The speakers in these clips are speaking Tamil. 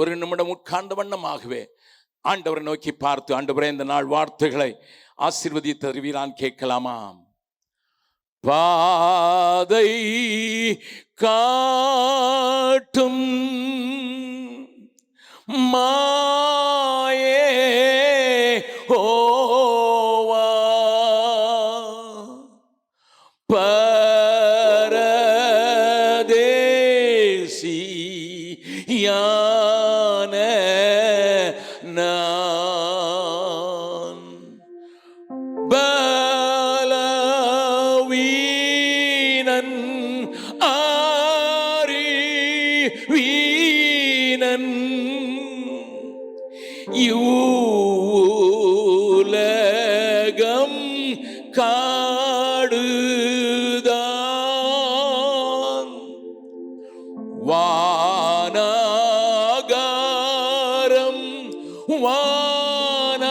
ஒரு நிமிடம் உட்கார்ந்த வண்ணமாகவே ஆண்டவரை நோக்கி பார்த்து, ஆண்டவரே இந்த நாள் வார்த்தைகளை ஆசீர்வதித்து தருவீரான் கேட்கலாமா? பாதை காட்டும் மாயே ஓவா பரதேசி யான நான் பலவீனன் அறிவீனன் யூலகம் காடுதான் வானாகாரம் வானாகாரம்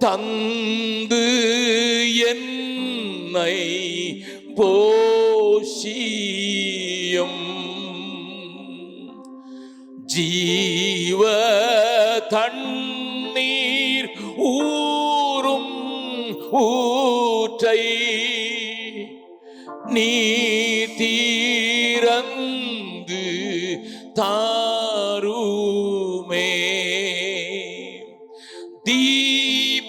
தந்து என்னை போஷியும் ஜீவ தண்ணீர் ஊரும் ஊற்றை நீ தீரந்து தாருமே தீபமேக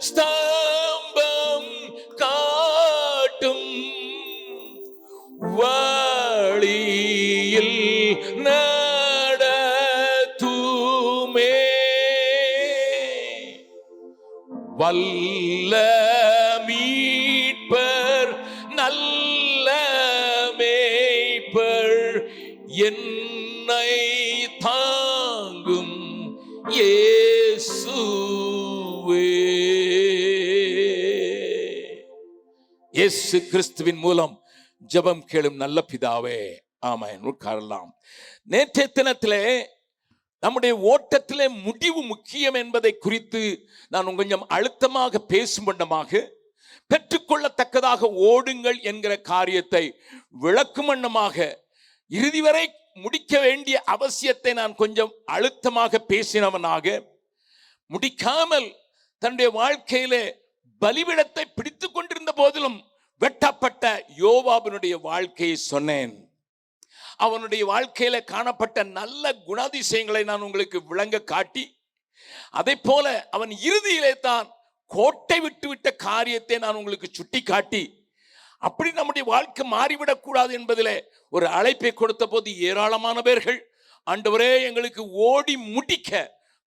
ஸ்தம்பம் காட்டும் வழியில் நடத்துமே வல்ல மீட்பர் நல்ல மேய்ப்பர் என்னை தாங்கும் இயேசுவே. இயேசு கிறிஸ்துவின் மூலம் ஜெபம் கேளும் நல்ல பிதாவே, ஆமென். உட்காரலாம். நேற்றைய தினத்திலே நம்முடைய ஓட்டத்திலே முடிவு முக்கியம் என்பதை குறித்து நான் கொஞ்சம் அழுத்தமாக பேசும் வண்ணமாக, பெற்றுக்கொள்ளத்தக்கதாக ஓடுங்கள் என்கிற காரியத்தை விளக்கும் வண்ணமாக, இறுதி வரை முடிக்க வேண்டிய அவசியத்தை நான் கொஞ்சம் அழுத்தமாக பேசினவனாக, முடிக்காமல் தன்னுடைய வாழ்க்கையிலே பலிபீடத்தை பிடித்துக் கொண்டிருந்த போதிலும் வெட்டப்பட்ட யோவாபினுடைய வாழ்க்கையை சொன்னேன். அவனுடைய வாழ்க்கையில காணப்பட்ட நல்ல குணாதிசயங்களை நான் உங்களுக்கு விளங்க காட்டி, அதை போல அவன் இறுதியிலே தான் கோட்டை விட்டுவிட்ட காரியத்தை நான் உங்களுக்கு சுட்டி காட்டி, அப்படி நம்முடைய வாழ்க்கை மாறிவிடக் கூடாது என்பதிலே ஒரு அழைப்பை கொடுத்த போது ஏராளமான பேர்கள், ஆண்டவரே எங்களுக்கு ஓடி முடிக்க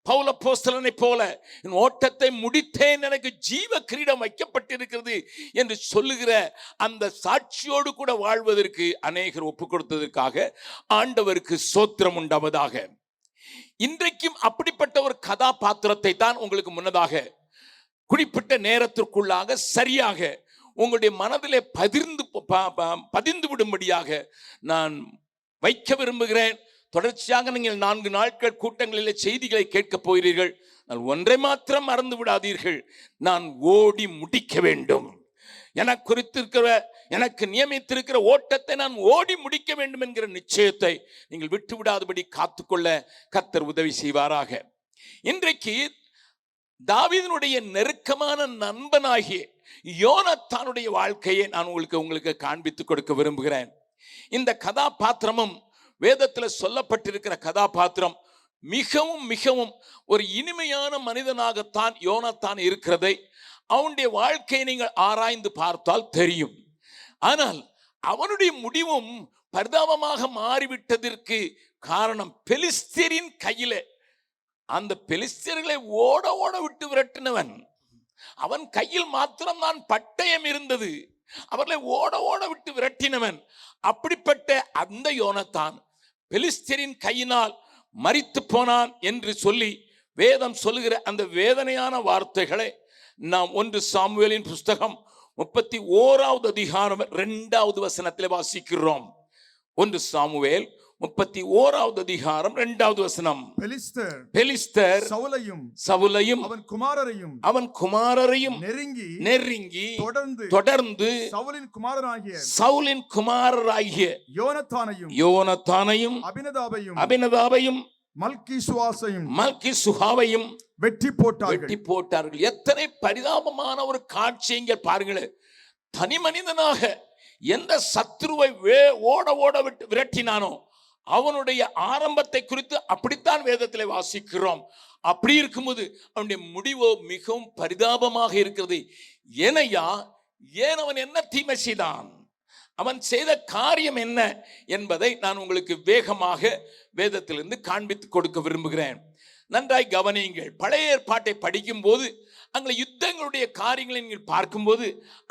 பவுல் அப்போஸ்தலனை போல என் ஓட்டத்தை முடித்தேன், எனக்கு ஜீவ கிரீடம் வைக்கப்பட்டிருக்கிறது என்று சொல்லுகிற அந்த சாட்சியோடு கூட வாழ்வதற்கு அநேகர் ஒப்பு கொடுத்ததற்காக ஆண்டவருக்கு ஸ்தோத்திரம் உண்டாவதாக. இன்றைக்கும் அப்படிப்பட்ட ஒரு கதாபாத்திரத்தை தான் உங்களுக்கு முன்னதாக குறிப்பிட்ட நேரத்திற்குள்ளாக சரியாக உங்களுடைய மனதிலே பதிந்து விடும்படியாக நான் வைக்க விரும்புகிறேன். தொடர்ச்சியாக நீங்கள் 4 நாட்கள் கூட்டங்களிலே செய்திகளை கேட்க போகிறீர்கள். நான் ஒன்றை மாத்திரம் மறந்து விடாதீர்கள், நான் ஓடி முடிக்க வேண்டும். எனக்கு குறித்திருக்கிற, எனக்கு நியமித்திருக்கிற ஓட்டத்தை நான் ஓடி முடிக்க வேண்டும் என்கிற நிச்சயத்தை நீங்கள் விட்டு விடாதபடி காத்துக்கொள்ள கர்த்தர் உதவி செய்வாராக. இன்றைக்கு தாவீதினுடைய நெருக்கமான நண்பனாகிய யோனத்தானுடைய வாழ்க்கையை நான் உங்களுக்கு காண்பித்துக் கொடுக்க விரும்புகிறேன். இந்த கதாபாத்திரமும் வேதத்தில் சொல்லப்பட்டிருக்கிற கதாபாத்திரம் மிகவும் மிகவும் ஒரு இனிமையான மனிதனாகத்தான் யோனத்தான் இருக்கிறதை அவனுடைய வாழ்க்கையை நீங்கள் ஆராய்ந்து பார்த்தால் தெரியும். ஆனால் அவனுடைய முடிவும் பரிதாபமாக மாறிவிட்டதற்கு காரணம் பெலிஸ்தியரின் கையிலே, அந்த பெலிஸ்தியர்களை ஓட ஓட விட்டு விரட்டினவன். அவன் கையில் மாத்திரம் தான் பட்டயம் இருந்தது, அவர்களை ஓட ஓட விட்டு விரட்டினவன். அப்படிப்பட்ட அந்த யோனத்தான் பெலிஸ்தியரின் கையினால் மரித்து போனான் என்று சொல்லி வேதம் சொல்லுகிற அந்த வேதனையான வார்த்தைகளை நாம் 1 சாமுவேலின் புஸ்தகம் 31வது அதிகாரம் 2வது வசனத்தில் வாசிக்கிறோம். 1 சாமுவேல் 31வது அதிகாரம் 2வது வசனம். பெலிஸ்தர் சவுலையும் அவன் குமாரரையும் நெருங்கி தொடர்ந்து சவுலின் குமாரராகிய யோனத்தானையும் அபினதாபையும் மல்கிசுவாவையும் வெட்டி போட்டார்கள். எத்தனை பரிதாபமான ஒரு காட்சி இங்கே பாருங்களேன். தனி மனிதனாக எந்த சத்ருவை ஓட விட்டு விரட்டினானோ அவனுடைய ஆரம்பத்தை குறித்து அப்படித்தான் வேதத்திலே வாசிக்கிறோம். அப்படி இருக்கும்போது அவனுடைய முடிவோ மிகவும் பரிதாபமாக இருக்கிறது. ஏன் அவன் என்ன தீமை செய்தான், அவன் செய்த காரியம் என்ன என்பதை நான் உங்களுக்கு வேகமாக வேதத்திலிருந்து காண்பித்து கொடுக்க விரும்புகிறேன். நன்றாய் கவனியுங்கள். பழைய ஏற்பாட்டை படிக்கும் போது அங்கே யுத்தங்களுடைய காரியங்களை நீங்கள் பார்க்கும்போது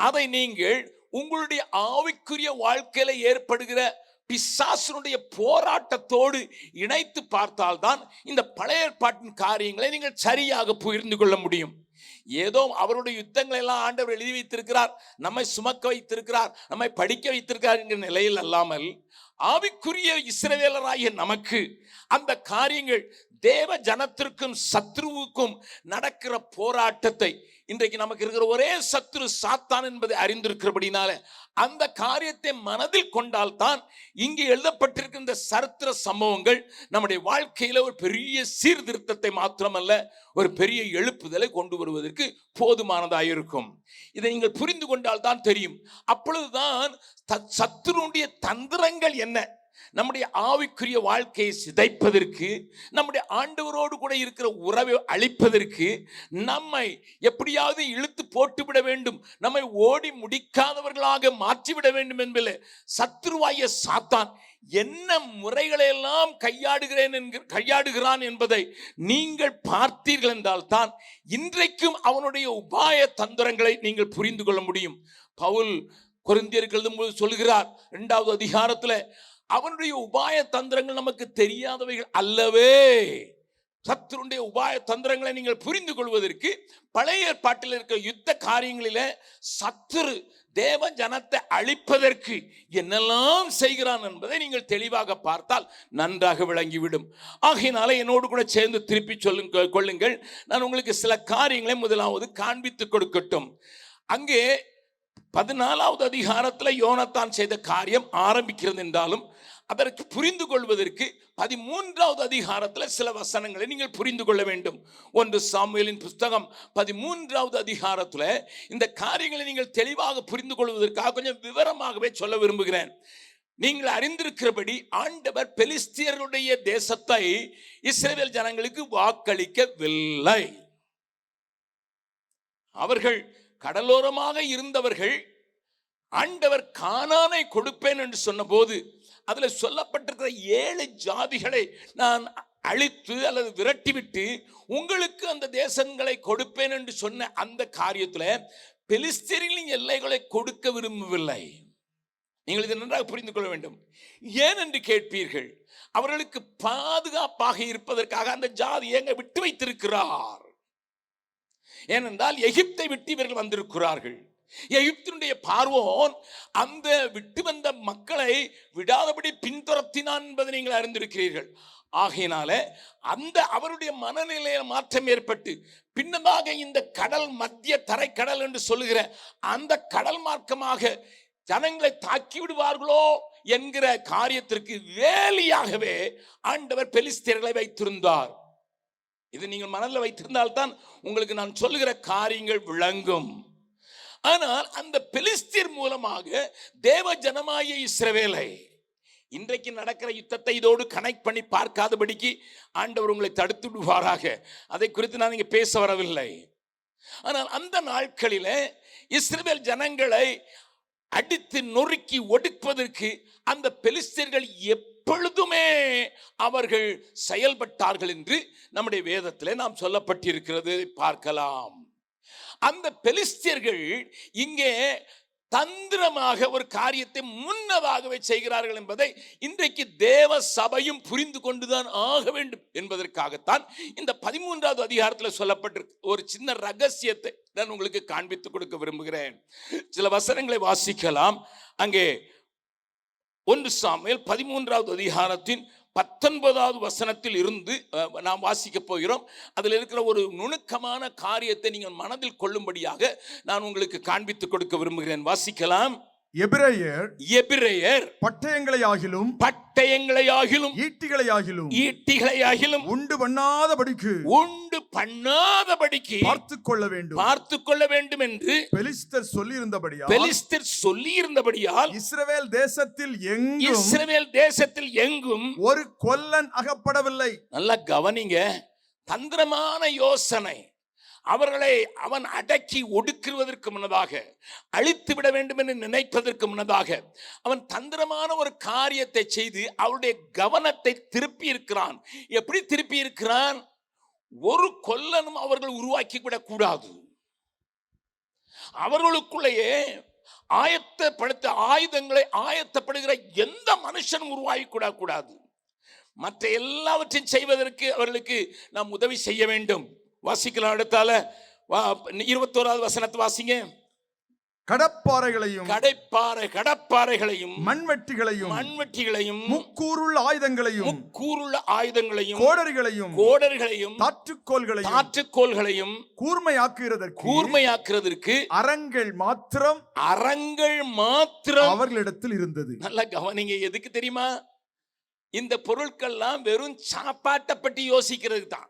அதை நீங்கள் உங்களுடைய ஆவிக்குரிய வாழ்க்கையில ஏற்படுகிற பிசாசுடைய போராட்டத்தோடு இணைத்து பார்த்தால்தான் இந்த பழைய ஏற்பாட்டின் காரியங்களை நீங்கள் சரியாக புரிந்து கொள்ள முடியும். ஏதோ அவருடைய யுத்தங்களை எல்லாம் ஆண்டவர் எழுதி வைத்திருக்கிறார், நம்மை சுமக்க வைத்திருக்கிறார், நம்மை படிக்க வைத்திருக்கிறார் என்கிற நிலையில் அல்லாமல் ஆவிக்குரிய இஸ்ரவேலராகிய நமக்கு அந்த காரியங்கள் தேவ ஜனத்திற்கும் சத்ருவுக்கும் நடக்கிற போராட்டத்தை, இன்றைக்கு நமக்கு இருக்கிற ஒரே சத்ரு சாத்தான் என்பதை அறிந்திருக்கிறபடினால அந்த காரியத்தை மனதில் கொண்டால்தான் இங்கே எழுதப்பட்டிருக்கிற இந்த சரித்திர சம்பவங்கள் நம்முடைய வாழ்க்கையில ஒரு பெரிய சீர்திருத்தத்தை மாத்திரமல்ல ஒரு பெரிய எழுப்புதலை கொண்டு வருவதற்கு போதுமானதாயிருக்கும். இதை நீங்கள் புரிந்து கொண்டால் தான் தெரியும். அப்பொழுதுதான் சத்ருடைய தந்திரங்கள் என்ன, நம்முடைய ஆவிக்குரிய வாழ்க்கையை சிதைப்பதற்கு, நம்முடைய ஆண்டவரோடு கூட இருக்கிற உறவை அழிப்பதற்கு, நம்மை எப்படியாவது இழுத்து போட்டுவிட வேண்டும், நம்மை ஓடி முடிக்காதவர்களாக மாற்றிவிட வேண்டும் என்பதில் சத்ருவாய சாத்தான் என்ன முறைகளை எல்லாம் கையாடுகிறான் என்பதை நீங்கள் பார்த்தீர்கள் என்றால் தான் இன்றைக்கும் அவனுடைய உபாய தந்திரங்களை நீங்கள் புரிந்து கொள்ள முடியும். பவுல் கொரிந்தியருக்கு எழுதும்போது சொல்கிறார் 2வது அதிகாரத்தில், அவனுடைய உபாய தந்திரங்கள் நமக்கு தெரியாதவைகள் அல்லவே. சத்துருடைய உபாய தந்திரங்களை நீங்கள் புரிந்து கொள்வதற்கு பழைய ஏற்பாட்டில் இருக்கிற யுத்த காரியங்களில சத்துரு தேவ ஜனத்தை அழிப்பதற்கு என்னெல்லாம் செய்கிறான் என்பதை நீங்கள் தெளிவாக பார்த்தால் நன்றாக விளங்கிவிடும். ஆகையினால என்னோடு கூட சேர்ந்து திருப்பி கொள்ளுங்கள். நான் உங்களுக்கு சில காரியங்களை முதலாவது காண்பித்து கொடுக்கட்டும். அங்கே 14வது அதிகாரத்தில் யோனத்தான் செய்த காரியம் ஆரம்பிக்கிறது என்றாலும் அதற்கு புரிந்து கொள்வதற்கு 13வது அதிகாரத்தில் சில வசனங்களை நீங்கள் புரிந்து கொள்ள வேண்டும். 1 சாமுவேலின் புஸ்தகம் 13வது அதிகாரத்தில் இந்த காரியங்களை நீங்கள் தெளிவாக புரிந்து கொள்வதற்காக கொஞ்சம் விவரமாகவே சொல்ல விரும்புகிறேன். நீங்கள் அறிந்திருக்கிறபடி ஆண்டவர் பெலிஸ்தியருடைய தேசத்தை இஸ்ரவேல் ஜனங்களுக்கு வாக்களிக்கவில்லை. அவர்கள் கடலோரமாக இருந்தவர்கள். ஆண்டவர் கானானை கொடுப்பேன் என்று சொன்ன போது அதுல சொல்லப்பட்டிருக்கிற 7 ஜாதிகளை நான் அழித்து அல்லது விரட்டிவிட்டு உங்களுக்கு அந்த தேசங்களை கொடுப்பேன் என்று சொன்ன அந்த காரியத்துல பெலிஸ்தீரின் எல்லைகளை கொடுக்க விரும்பவில்லை. நீங்கள் இதை நன்றாக புரிந்து கொள்ள வேண்டும். ஏன் என்று கேட்பீர்கள். அவர்களுக்கு பாதுகாப்பாக இருப்பதற்காக அந்த ஜாதி எங்க விட்டு வைத்திருக்கிறார். ஏனென்றால் எகிப்தை விட்டு இவர்கள் வந்திருக்கிறார்கள். எகிப்தினுடைய பார்வோன் அந்த விட்டு வந்த மக்களை விடாதபடி பின்துரத்தினான் என்பதை நீங்கள் அறிந்திருக்கிறீர்கள். ஆகையினால அந்த அவருடைய மனநிலையில மாற்றம் ஏற்பட்டு பின்னதாக இந்த கடல் மத்திய தரைக்கடல் என்று சொல்லுகிற அந்த கடல் மார்க்கமாக ஜனங்களை தாக்கி விடுவார்களோ என்கிற காரியத்திற்கு வேலியாகவே ஆண்டவர் பெலிஸ்தியர்களை வைத்திருந்தார். இது நீங்கள் மனதில் வைத்திருந்தால்தான் உங்களுக்கு நான் சொல்லுகிற காரியங்கள் விளங்கும். ஆனால் அந்த பெலிஸ்தியர் மூலமாக தேவ ஜனமாகிய இஸ்ரவேலை இன்றைக்கு நடக்கிற யுத்தத்தை இதோடு கனெக்ட் பண்ணி பார்க்காதபடிக்கு ஆண்டவர் உங்களை தடுத்து விடுவாராக. அதை குறித்து நான் இங்கே பேச வரவில்லை. ஆனால் அந்த நாட்களிலே இஸ்ரவேல் ஜனங்களை அடித்து நொறுக்கி ஒடுக்குவதற்கு அந்த பெலிஸ்தியர்கள் எப்பொழுதுமே அவர்கள் செயல்பட்டார்கள் என்று நம்முடைய வேதத்திலே நாம் சொல்லப்பட்டிருக்கிறது பார்க்கலாம். அந்த பெலிஸ்தியர்கள் இங்கே தந்திரமாக ஒரு காரியத்தை முன்னதாகவே செய்கிறார்கள் என்பதை இன்றைக்கு தேவ சபையும் புரிந்து கொண்டுதான் ஆக வேண்டும் என்பதற்காகத்தான் இந்த 13வது அதிகாரத்தில் சொல்லப்பட்டிருக்க ஒரு சின்ன ரகசியத்தை நான் உங்களுக்கு காண்பித்துக் கொடுக்க விரும்புகிறேன். சில வசனங்களை வாசிக்கலாம். அங்கே 1 சாமுவேல் 13வது அதிகாரத்தின் 19வது வசனத்தில் இருந்து நாம் வாசிக்க போகிறோம். அதில் இருக்கிற ஒரு நுணுக்கமான காரியத்தை நீங்கள் மனதில் கொள்ளும்படியாக நான் உங்களுக்கு காண்பித்துக் கொடுக்க விரும்புகிறேன். வாசிக்கலாம். எபிரேயர் பட்டயங்களையாகிலும் ஈட்டிகளையாகிலும் உண்டு பண்ணாதபடிக்கு பார்த்துக் கொள்ள வேண்டும் என்று பெலிஸ்தர் சொல்லியிருந்தபடியால் இஸ்ரவேல் தேசத்தில் எங்கும் ஒரு கொல்லன் அகப்படவில்லை. நல்லா கவனிங்க. தந்திரமான யோசனை. அவர்களை அவன் அடக்கி ஒடுக்குவதற்கு முன்னதாக, அழித்து விட வேண்டும் என்று நினைப்பதற்கு முன்னதாக அவன் தந்திரமான ஒரு காரியத்தை செய்து அவருடைய கவனத்தை திருப்பி இருக்கிறான். எப்படி திருப்பி இருக்கிறான்? ஒரு கொல்லனும் அவர்கள் உருவாக்கி விடக்கூடாது. அவர்களுக்குள்ளேயே ஆயுதங்களை ஆயத்தப்படுகிற எந்த மனுஷனும் உருவாகி கூடாது. மற்ற எல்லாவற்றையும் செய்வதற்கு அவர்களுக்கு நாம் உதவி செய்ய வேண்டும். வாசிக்கலாம். அடுத்தால 21வது வசனத்தை வாசிங்க. கடப்பாறைகளையும் மண்வெட்டிகளையும் முக்கூறுள்ள ஆயுதங்களையும் கோடரிகளையும் தாற்றுக்கோள்களையும் கூர்மையாக்குறதற்கு அரங்கள் மாத்திரம் அவர்களிடத்தில் இருந்தது. நல்லா கவனிங்க. எதுக்கு தெரியுமா? இந்த பொருட்கள்லாம் வெறும் சாப்பாட்டை பற்றி யோசிக்கிறது தான்.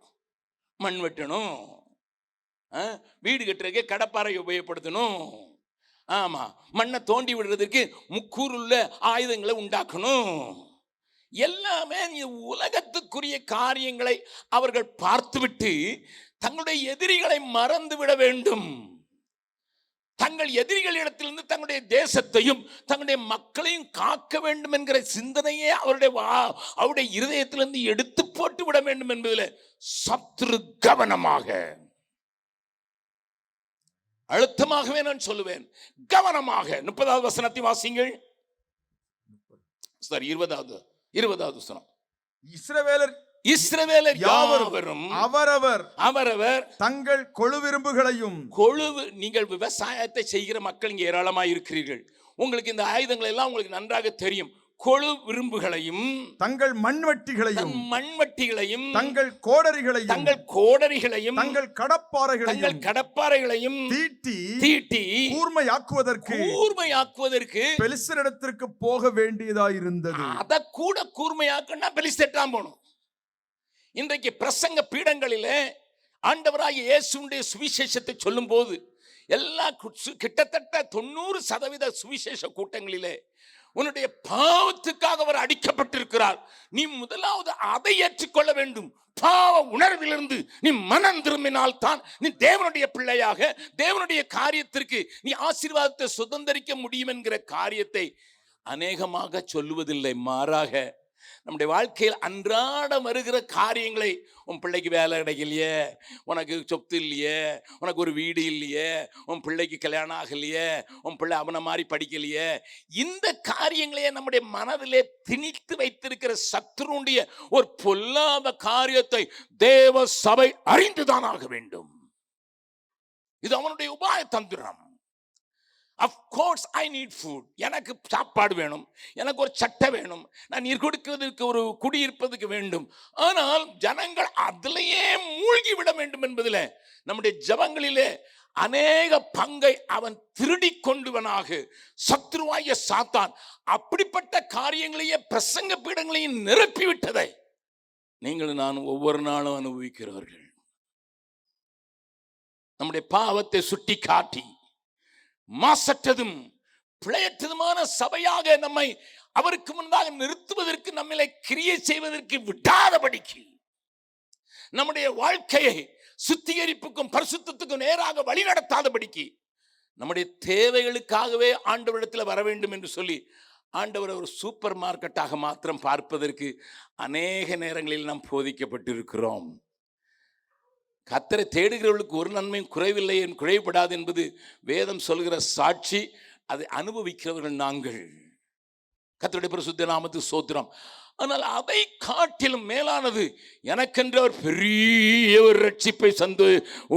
மண் வெட்டணும், வீடு கட்டுறதுக்கு கடப்பாறை உபயோகப்படுத்தணும், ஆமா, மண்ணை தோண்டி விடுறதுக்கு முக்கூறுள்ள ஆயுதங்களை உண்டாக்கணும். எல்லாமே உலகத்துக்குரிய காரியங்களை அவர்கள் பார்த்துவிட்டு தங்களுடைய எதிரிகளை மறந்து விட வேண்டும். தங்கள் எதிரிகளிடத்திலிருந்து தங்களுடைய தேசத்தையும் தங்களுடைய மக்களையும் காக்க வேண்டும் என்கிற சிந்தனையே அவருடைய இருதயத்திலிருந்து எடுத்து போட்டு விட வேண்டும் என்பதில் சத்துரு கவனமாக, அழுத்தமாகவே நான் சொல்லுவேன், கவனமாக. 30வது வசனத்தை வாசிங்கள். 20வது வசனம். இஸ்ரவேலர் யாவரும் அவரவர் தங்கள் கொழுவிரும்புகளையும் நீங்கள் விவசாயத்தை செய்கிற மக்கள் இங்கே ஏராளமாக இருக்கிறீர்கள். உங்களுக்கு இந்த ஆயுதங்கள் எல்லாம் உங்களுக்கு நன்றாக தெரியும். கொழு விரும்புகளையும் தங்கள் மண்வெட்டிகளையும் தங்கள் கோடரிகளையும் தங்கள் கடப்பாறைகளையும் தீட்டி கூர்மையாக்குவதற்கு பெலிஸ்தரிடத்திற்கு போக வேண்டியதாயிருந்தது. அதை கூட கூர்மையாக்குன்னா பெலிஸ்தரிடம் போகணும். இன்றைக்கு பிரசங்க பீடங்களிலே ஆண்டவராகிய இயேசுவுடைய சுவிசேஷத்தை சொல்லும் போது கிட்டத்தட்ட 90% சுவிசேஷ கூட்டங்களிலே உன்னுடைய பாவத்துக்காக அவர் அடிக்கப்பட்டிருக்கிறார், நீ முதலாவது அதை ஏற்றுக்கொள்ள வேண்டும். பாவ உணர்விலிருந்து நீ மனம் திரும்பினால் தான் நீ தேவனுடைய பிள்ளையாக தேவனுடைய காரியத்திற்கு நீ ஆசீர்வாதத்தை சுதந்திரிக்க முடியும் என்கிற காரியத்தை அநேகமாக சொல்லுவதில்லை. மாறாக நம்முடைய வாழ்க்கையில் அன்றாடம் வருகிற காரியங்களை, உன் பிள்ளைக்கு வேலை கிடைக்கலையே, உனக்கு சொத்து இல்லையே, உனக்கு ஒரு வீடு இல்லையே, உன் பிள்ளைக்கு கல்யாணம் ஆகலையே, உன் பிள்ளை அவனை மாதிரி படிக்கலையே, இந்த காரியங்களையே நம்முடைய மனதிலே திணித்து வைத்திருக்கிற சத்துருடைய ஒரு பொல்லாத காரியத்தை தேவ சபை அறிந்துதான் ஆக வேண்டும். இது அவனுடைய உபாய தந்திரம். Of course I need food. எனக்கு சாப்பாடு வேணும், எனக்கு ஒரு சட்டை வேணும், நான் நீர் கொடுக்கிறதுக்கு ஒரு குடியிருப்பதுக்கு வேண்டும். ஆனால் ஜனங்கள் அதிலேயே மூழ்கி விட வேண்டும் என்பதில் நம்முடைய ஜபங்களிலே அநேக பங்கை அவன் திருடி கொண்டுவனாக சத்ருவாய சாத்தான் அப்படிப்பட்ட காரியங்களையே பிரசங்க பீடங்களையும் நிரப்பிவிட்டதை நீங்கள் நான் ஒவ்வொரு நாளும் அனுபவிக்கிறவர்கள். நம்முடைய பாவத்தை சுட்டி காட்டி மாசற்றதும் பிழையற்றதுமான சபையாக நம்மை அவருக்கு முன்பாக நிறுத்துவதற்கு, நம்மளை கிரியை செய்வதற்கு விடாதபடிக்கு, நம்முடைய வாழ்க்கையை சுத்திகரிப்புக்கும் பரிசுத்தத்துக்கும் நேராக வழி நடத்தாதபடிக்கு, நம்முடைய தேவைகளுக்காகவே ஆண்டவரிடத்தில் வர வேண்டும் என்று சொல்லி ஆண்டவர் ஒரு சூப்பர் மார்க்கெட்டாக மாத்திரம் பார்ப்பதற்கு அநேக நேரங்களில் நாம் போதிக்கப்பட்டிருக்கிறோம். கர்த்தரை தேடுகிறவர்களுக்கு ஒரு நன்மையும் குறைவுபடாது என்பது வேதம் சொல்கிற சாட்சி. அதை அனுபவிக்கிறவர்கள் நாங்கள். கர்த்தருடைய பரிசுத்த நாமத்துக்கு ஸ்தோத்திரம். ஆனால் அதை காட்டிலும் மேலானது எனக்கென்று அவர் பெரிய ஒரு ரட்சிப்பை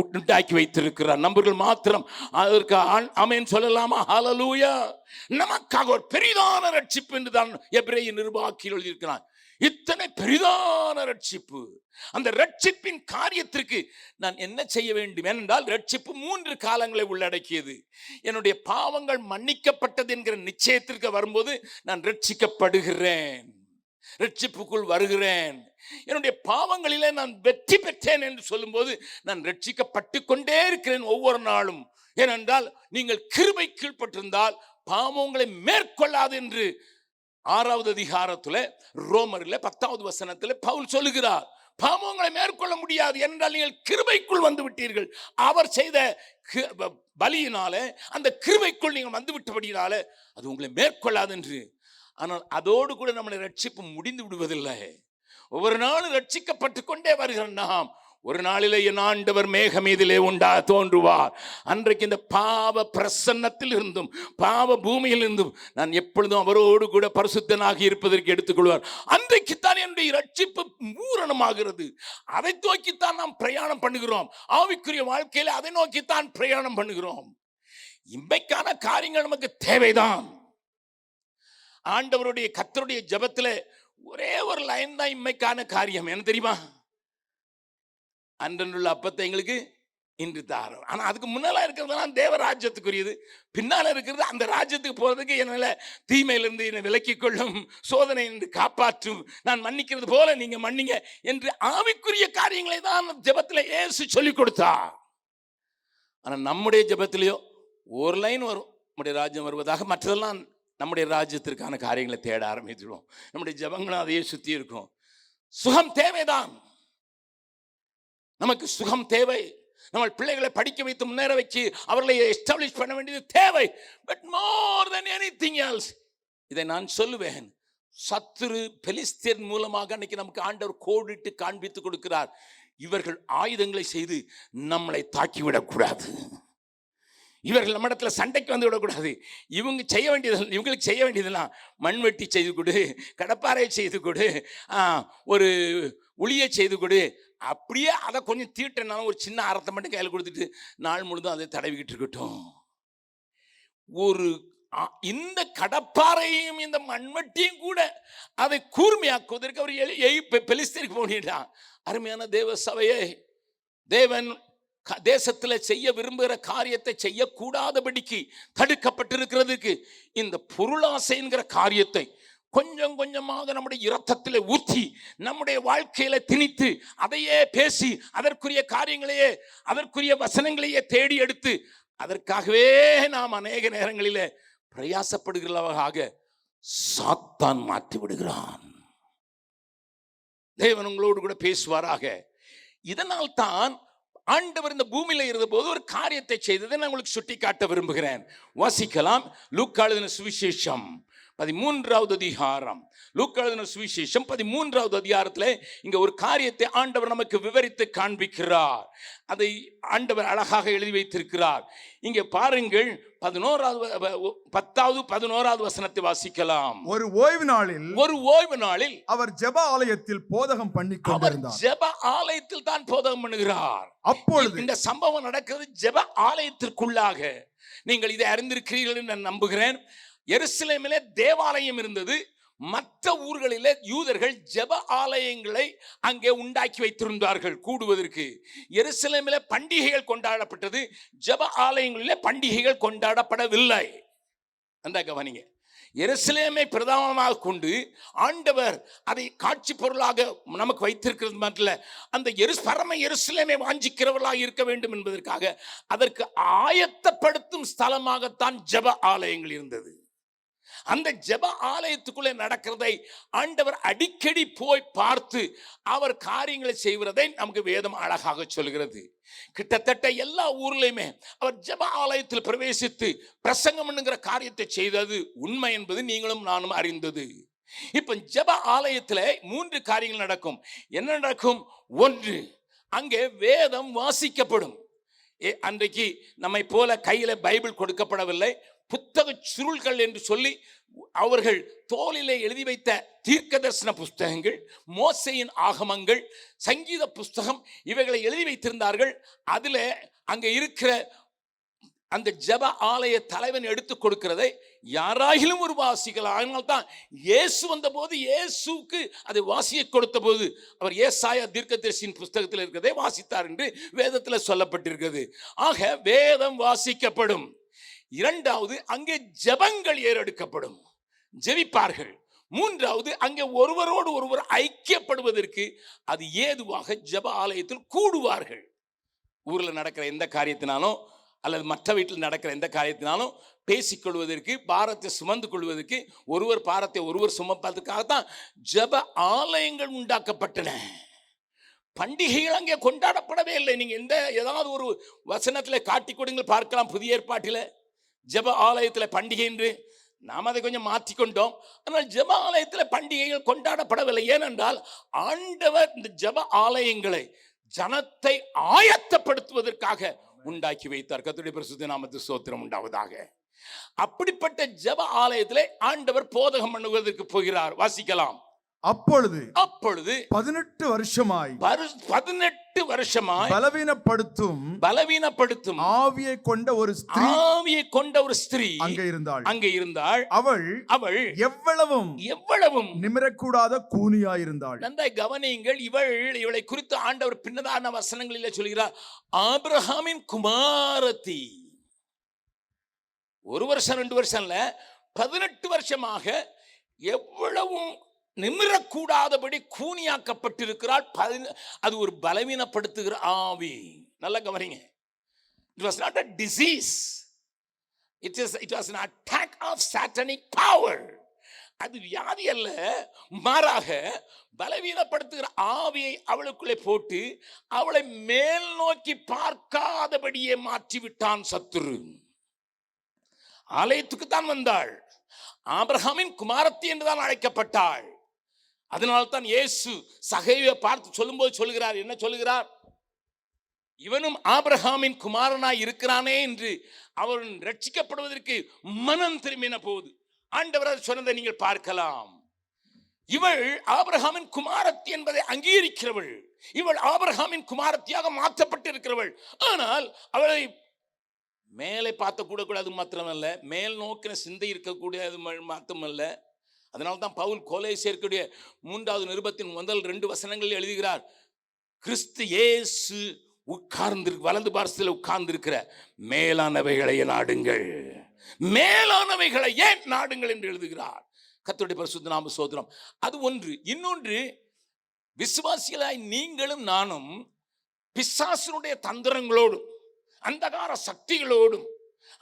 உண்டாக்கி வைத்திருக்கிறார். நம்பர்கள் மாத்திரம் அதற்கு ஆமென் சொல்லலாமா? ஹல்லேலூயா. நமக்காக ஒரு பெரிதான ரட்சிப்பு என்று தான் எபிரேய நிருபாக்கில் எழுதியிருக்கிறார். இத்தனை பெரிதான ரட்சிப்பு. அந்த ரட்சிப்பின் காரியத்திற்கு நான் என்ன செய்ய வேண்டும் என்றால், ரட்சிப்பு 3 காலங்களை உள்ளடக்கியது. என்னுடைய பாவங்கள் மன்னிக்கப்பட்டது என்கிற நிச்சயத்திற்கு வரும்போது நான் ரட்சிக்கப்படுகிறேன், ரட்சிப்புக்குள் வருகிறேன். என்னுடைய பாவங்களிலே நான் வெற்றி பெற்றேன் என்று சொல்லும்போது நான் ரட்சிக்கப்பட்டு கொண்டே இருக்கிறேன் ஒவ்வொரு நாளும். ஏனென்றால் நீங்கள் கிருபை கீழ்ப்பட்டிருந்தால் பாவம் உங்களை மேற்கொள்ளாது என்று 6வது அதிகாரத்துல ரோமர்ல 10வது வசனத்துல பவுல் சொல்லுகிறார். பாவங்களை மேற்கொள்ள முடியாது என்றால் நீங்கள் கிருபைக்குள் வந்து விட்டீர்கள். அவர் செய்த பலியினால அந்த கிருபைக்குள் நீங்கள் வந்து விட்டபடினால அது உங்களை மேற்கொள்ளாது என்று. ஆனால் அதோடு கூட நம்முடைய ரட்சிப்பு முடிந்து விடுவதில்லை. ஒவ்வொரு நாளும் ரட்சிக்கப்பட்டு கொண்டே வருகிற நாம் ஒரு நாளிலே என் ஆண்டவர் மேகமீதிலே தோன்றுவார். அன்றைக்கு இந்த பாவ பிரசன்னத்தில் இருந்தும் பாவ பூமியில் இருந்தும் நான் எப்பொழுதும் அவரோடு கூட பரிசுத்தனாகி இருப்பதற்கு எடுத்துக்கொள்வார். அன்றைக்குத்தான் என்னுடைய ரட்சிப்பு பூரணமாகிறது. அதை நோக்கித்தான் நாம் பிரயாணம் பண்ணுகிறோம். ஆவிக்குரிய வாழ்க்கையில அதை நோக்கித்தான் பிரயாணம் பண்ணுகிறோம். இன்றைக்கான காரியங்கள் நமக்கு தேவைதான். ஆண்டவருடைய கர்த்தருடைய ஜெபத்துல ஒரே ஒரு லைன் தான் இன்மைக்கான காரியம். என்ன தெரியுமா? அன்றன்றுள்ள அப்பத்தை எங்களுக்கு இன்று தாரும். ஆனா அதுக்கு முன்னால இருக்கிறதெல்லாம் தேவ ராஜ்யத்துக்குரியது. பின்னால இருக்கிறது அந்த ராஜ்யத்துக்கு போறதுக்கு என்னால தீமையிலிருந்து என்னை விலக்கிக் கொள்ளும், சோதனை என்று காப்பாற்றும், நான் மன்னிக்கிறது போல நீங்க மன்னிங்க என்று ஆவிக்குரிய காரியங்களை தான் ஜெபத்துல இயேசு சொல்லிக் கொடுத்தார். ஆனா நம்முடைய ஜெபத்திலேயோ ஒரு லைன் வரும், நம்முடைய ராஜ்யம் வருவதாக. மற்றதெல்லாம் நம்முடைய ராஜ்யத்திற்கான காரியங்களை தேட ஆரம்பிச்சிடுவோம். நம்முடைய ஜெபங்களும் அதையே சுத்தி இருக்கும். சுகம் தேவைதான், நமக்கு சுகம் தேவை. நம்ம பிள்ளைகளை படிக்க வைத்து முன்னேற வச்சு அவர்களை எஸ்டாப்ளிஷ் பண்ண வேண்டியது தேவை. But more then anything else, இதை நான் சொல்லுவேன், சத்துரு பெலிஸ்தியர் மூலமாக அன்னைக்கு நமக்கு ஆண்டவர் கோடிட்டு காண்பித்து கொடுக்கிறார். இவர்கள் ஆயுதங்களை செய்து நம்மளை தாக்கிவிடக்கூடாது, இவர்கள் நம்ம இடத்துல சண்டைக்கு வந்து விடக்கூடாது. இவங்களுக்கு செய்ய வேண்டியதெல்லாம் மண்வெட்டி செய்து கொடு, கடப்பாறை செய்து கொடு, ஒரு உளியை செய்து கொடு. அப்படியே அதை கொஞ்சம் தீட்டினாலும் ஒரு சின்ன அறத்தை மட்டும் கையில் கொடுத்துட்டு நாள் முழுதும் அதை தடவிக்கிட்டு இருக்கட்டும். ஒரு இந்த கடப்பாறையும் இந்த மண்வெட்டியும் கூட அதை கூர்மையாக்குவதற்கு அவர் பெலிஸ்தீனுக்கு போனிட்டான். அருமையான தேவ சபையே, தேவன் தேசத்தில் செய்ய விரும்புகிற காரியத்தை செய்யக்கூடாதபடிக்கு தடுக்கப்பட்டிருக்கிறதுக்கு இந்த பொருளாசை என்கிற காரியத்தை கொஞ்சம் கொஞ்சமாக நம்முடைய இரத்தத்திலே ஊற்றி நம்முடைய வாழ்க்கையில திணித்து அதையே பேசி அதற்குரிய காரியங்களையே அதற்குரிய வசனங்களையே தேடி எடுத்து அதற்காகவே நாம் அநேக நேரங்களிலே பிரயாசப்படுகிறவர்களாக சாத்தான் மாற்றி விடுகிறான். தேவன் உங்களோடு கூட பேசுவாராக. இதனால் தான் ஆண்டவர் இந்த பூமியில இருந்த போது ஒரு காரியத்தை செய்ததை நான் உங்களுக்கு சுட்டி காட்ட விரும்புகிறேன். வாசிக்கலாம். லூக்கா எழுதின சுவிசேஷம் 13வது அதிகாரம். லூக்கா எழுதின சுவிசேஷம் 13வது அதிகாரத்துல இங்க ஒரு காரியத்தை ஆண்டவர் நமக்கு விவரித்து காண்பிக்கிறார். அதை ஆண்டவர் அழகாக எழுதி வைத்திருக்கிறார். இங்க பாருங்கள், 11வது வசனத்தை வாசிக்கலாம். ஒரு ஓய்வு நாளில் அவர் ஜெப ஆலயத்தில் போதகம் பண்ணி கொண்டிருந்தார். ஜெப ஆலயத்தில் தான் போதகம் பண்ணுகிறார். அப்பொழுது இந்த சம்பவம் நடக்கிறது ஜெப ஆலயத்திற்குள்ளாக. நீங்கள் இதை அறிந்திருக்கிறீர்கள் என்று நான் நம்புகிறேன். எருசலேமிலே தேவாலயம் இருந்தது. மற்ற ஊர்களிலே யூதர்கள் ஜெப ஆலயங்களை அங்கே உண்டாக்கி வைத்திருந்தார்கள் கூடுவதற்கு. எருசலேமிலே பண்டிகைகள் கொண்டாடப்பட்டது, ஜெப ஆலயங்களிலே பண்டிகைகள் கொண்டாடப்படவில்லை. அந்த கவனிங்க, எருசலேமை பிரதானமாக கொண்டு ஆண்டவர் அதை காட்சி பொருளாக நமக்கு வைத்திருக்கிறது மட்டும், அந்த பரம எருசலேமை வாஞ்சிக்கிறவர்களாக இருக்க வேண்டும் என்பதற்காக அதற்கு ஆயத்தப்படுத்தும் ஸ்தலமாகத்தான் ஜெப ஆலயங்கள் இருந்தது. அந்த ஜெப ஆலயத்துக்குள்ளே நடக்கிறதை ஆண்டவர் அடிக்கடி போய் பார்த்து அவர் காரியங்களை செய்வதை நமக்கு வேதம் அழகாக சொல்கிறது. கிட்டத்தட்ட எல்லா ஊர்லயுமே அவர் ஜெப ஆலயத்தில் பிரவேசித்து பிரசங்கம் பண்ணுகிற காரியத்தை செய்தது உண்மை என்பது நீங்களும் நானும் அறிந்தது. இப்ப ஜெப ஆலயத்தில் 3 காரியங்கள் நடக்கும். என்ன நடக்கும்? 1, அங்கே வேதம் வாசிக்கப்படும். அன்றைக்கு நம்மை போல கையில பைபிள் கொடுக்கப்படவில்லை, புத்தக சுருள்கள் என்று சொல்லி அவர்கள் தோளிலே எழுதி வைத்த தீர்க்க தரிசன புஸ்தகங்கள், மோசேயின் ஆகமங்கள், சங்கீத புஸ்தகம் இவைகளை எழுதி வைத்திருந்தார்கள். அதுல அங்க இருக்கிற அந்த ஜெப ஆலய தலைவன் எடுத்து கொடுக்கிறதை யாராகிலும் ஒரு வாசிக்கலாம். அதனால்தான் இயேசு வந்த போது இயேசுக்கு அதை வாசிக்க கொடுத்த போது அவர் ஏசாயா தீர்க்கதரிசியின் புஸ்தகத்தில் இருக்கிறதை வாசித்தார் என்று வேதத்தில் சொல்லப்பட்டிருக்கிறது. ஆக வேதம் வாசிக்கப்படும். இரண்டாவது, அங்கே ஜெபங்கள் ஏறெடுக்கப்படும், ஜெபிப்பார்கள். மூன்றாவது, அங்கே ஒருவரோடு ஒருவர் ஐக்கியப்படுவதற்கு அது ஏதுவாக ஜெப ஆலயத்தில் கூடுவார்கள். ஊரில் நடக்கிற எந்த காரியத்தினாலும் அல்லது மற்ற வீட்டில் நடக்கிற எந்த காரியத்தினாலும் பேசிக்கொள்வதற்கு, பாரத்தை சுமந்து கொள்வதற்கு, ஒருவர் பாரத்தை ஒருவர் சுமப்பதற்காகத்தான் ஜெப ஆலயங்கள் உண்டாக்கப்பட்டன. பண்டிகைகள் அங்கே கொண்டாடப்படவே இல்லை. நீங்க ஏதாவது ஒரு வசனத்தில் காட்டி கொடுங்கள் பார்க்கலாம். புதிய ஏற்பாட்டில் ஜெப ஆலயத்தில் பண்டிகை என்று நாம் அதை கொஞ்சம் மாற்றிக்கொண்டோம். ஆனால் ஜெப ஆலயத்தில் பண்டிகைகள் கொண்டாடப்படவில்லை. ஏனென்றால் ஆண்டவர் இந்த ஜெப ஆலயங்களை ஜனத்தை ஆயத்தப்படுத்துவதற்காக உண்டாக்கி வைத்தார். கர்த்தருடைய பரிசுத்த நாமத்துக்கு ஸ்தோத்திரம் உண்டாவதாக. அப்படிப்பட்ட ஜெப ஆலயத்திலே ஆண்டவர் போதகம் பண்ணுவதற்கு போகிறார். வாசிக்கலாம். அப்பொழுது 18 வருஷமாய் பலவீனப்படுத்தும் ஆவியை கொண்ட ஒரு ஸ்திரீ அங்கே இருந்தாள். அவள் எவ்வளவும் நிமிரக்கூடாத கூனியாயிருந்தாள். நன்றாய் கவனியுங்கள். இவளை குறித்து ஆண்டவர் பின்னதான வசனங்களில் சொல்கிறார், ஆபிரகாமின் குமாரத்தி. 1 வருஷம் 2 வருஷம் இல்ல, 18 வருஷமாக எவ்வளவும் நிமிரக்கூடாதபடி கூனியாக்கப்பட்டிருக்கிறாள். அது ஒரு பலவீனப்படுத்துகிற ஆவி. நல்ல கவனிங்க. It was not a disease. It was an attack of satanic power. அது வியாதி அல்ல, மாறாக பலவீனப்படுத்துகிற ஆவியை அவளுக்குள்ளே போட்டு அவளை மேல் நோக்கி பார்க்காதபடியே மாற்றிவிட்டான் சத்துரு. ஆலயத்துக்கு தான் வந்தாள். ஆபிரகாமின் குமாரத்தி என்றுதான் அழைக்கப்பட்டாள். அதனால்தான் இயேசு சகேயுவை பார்த்து சொல்லும்போது சொல்லுகிறார், என்ன சொல்லுகிறார்? இவனும் ஆபிரகாமின் குமாரனாய் இருக்கிறானே என்று அவன் ரட்சிக்கப்படுவதற்கு மனம் திரும்பின போது ஆண்டவர் சொன்னதை நீங்கள் பார்க்கலாம். இவள் ஆபிரகாமின் குமாரத்தி என்பதை அங்கீகரிக்கிறவள். இவள் ஆபிரகாமின் குமாரத்தியாக மாற்றப்பட்டிருக்கிறவள். ஆனால் அவளை மேலே பார்த்த கூடாது மாத்திரமல்ல, மேல் நோக்கின சிந்தை இருக்கக்கூடியது மாத்திரமல்ல. அதனால தான் பவுல் கொலோசியர்க்குடைய 3வது நிருபத்தின் முதல் 2 வசனங்களில் எழுதுகிறார், கிறிஸ்து இயேசு வலது பார்சத்தில் உட்கார்ந்து இருக்கிற மேலானவைகளை நாடுங்கள், மேலானவைகளை ஏன் நாடுங்கள் என்று எழுதுகிறார். கர்த்தருடைய பரிசுத்த நாம ஸ்தோத்திரம். அது ஒன்று. இன்னொன்று, விசுவாசிகளாய் நீங்களும் நானும் பிசாசுடைய தந்திரங்களோடும் அந்தகார சக்திகளோடும்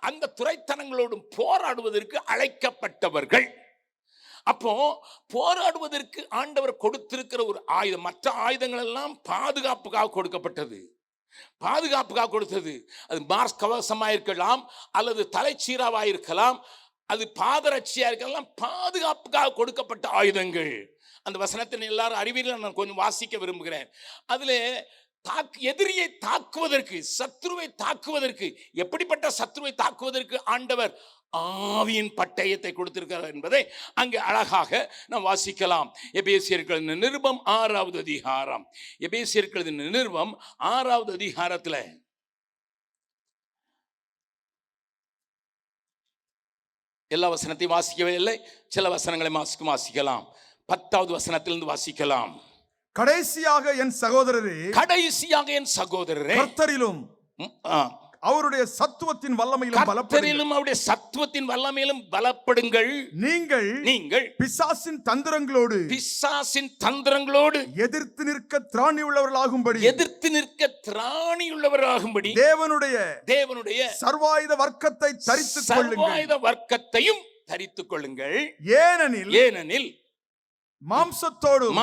அந்த துரைத்தனங்களோடும் போராடுவதற்கு அழைக்கப்பட்டவர்கள். அப்போ போராடுவதற்கு ஆண்டவர் கொடுத்திருக்கிற ஒரு ஆயுதம், மற்ற ஆயுதங்கள் எல்லாம் பாதுகாப்புக்காக கொடுக்கப்பட்டது, பாதுகாப்புக்காக கொடுத்தது. அது மார்ஸ் கவசமாக இருக்கலாம், அல்லது தலைச்சீராவாக இருக்கலாம், அது பாதரட்சியா இருக்கலாம். பாதுகாப்புக்காக கொடுக்கப்பட்ட ஆயுதங்கள். அந்த வசனத்தின் எல்லாரும் அறிவியல் நான் கொஞ்சம் வாசிக்க விரும்புகிறேன். அதுல எதிரியை தாக்குவதற்கு, சத்ருவை தாக்குவதற்கு, எப்படிப்பட்ட சத்ருவை தாக்குவதற்கு ஆண்டவர் ஆவியின் பட்டயத்தை கொடுத்திருக்கிறார் என்பதை அங்கே அழகாக நாம் வாசிக்கலாம். எபேசியர்கள் நிருபம் 6வது அதிகாரம். எபேசியர்கள் நிருபம் 6வது அதிகாரத்துல எல்லா வசனத்தையும் வாசிக்கவே இல்லை, சில வசனங்களை வாசிக்கலாம். 10வது வசனத்திலிருந்து வாசிக்கலாம். கடைசியாக என் சகோதரரே, கர்த்தரிலும் அவருடைய சத்துவத்தின் வல்லமையிலும் பலப்படுங்கள். நீங்கள் பிசாசின் தந்திரங்களோடு எதிர்த்து நிற்க திராணியுள்ளவர்களாகும்படி தேவனுடைய சர்வாயுத வர்க்கத்தை தரித்துக் கொள்ளுங்கள். ஏனெனில் மாம்சத்தோடும்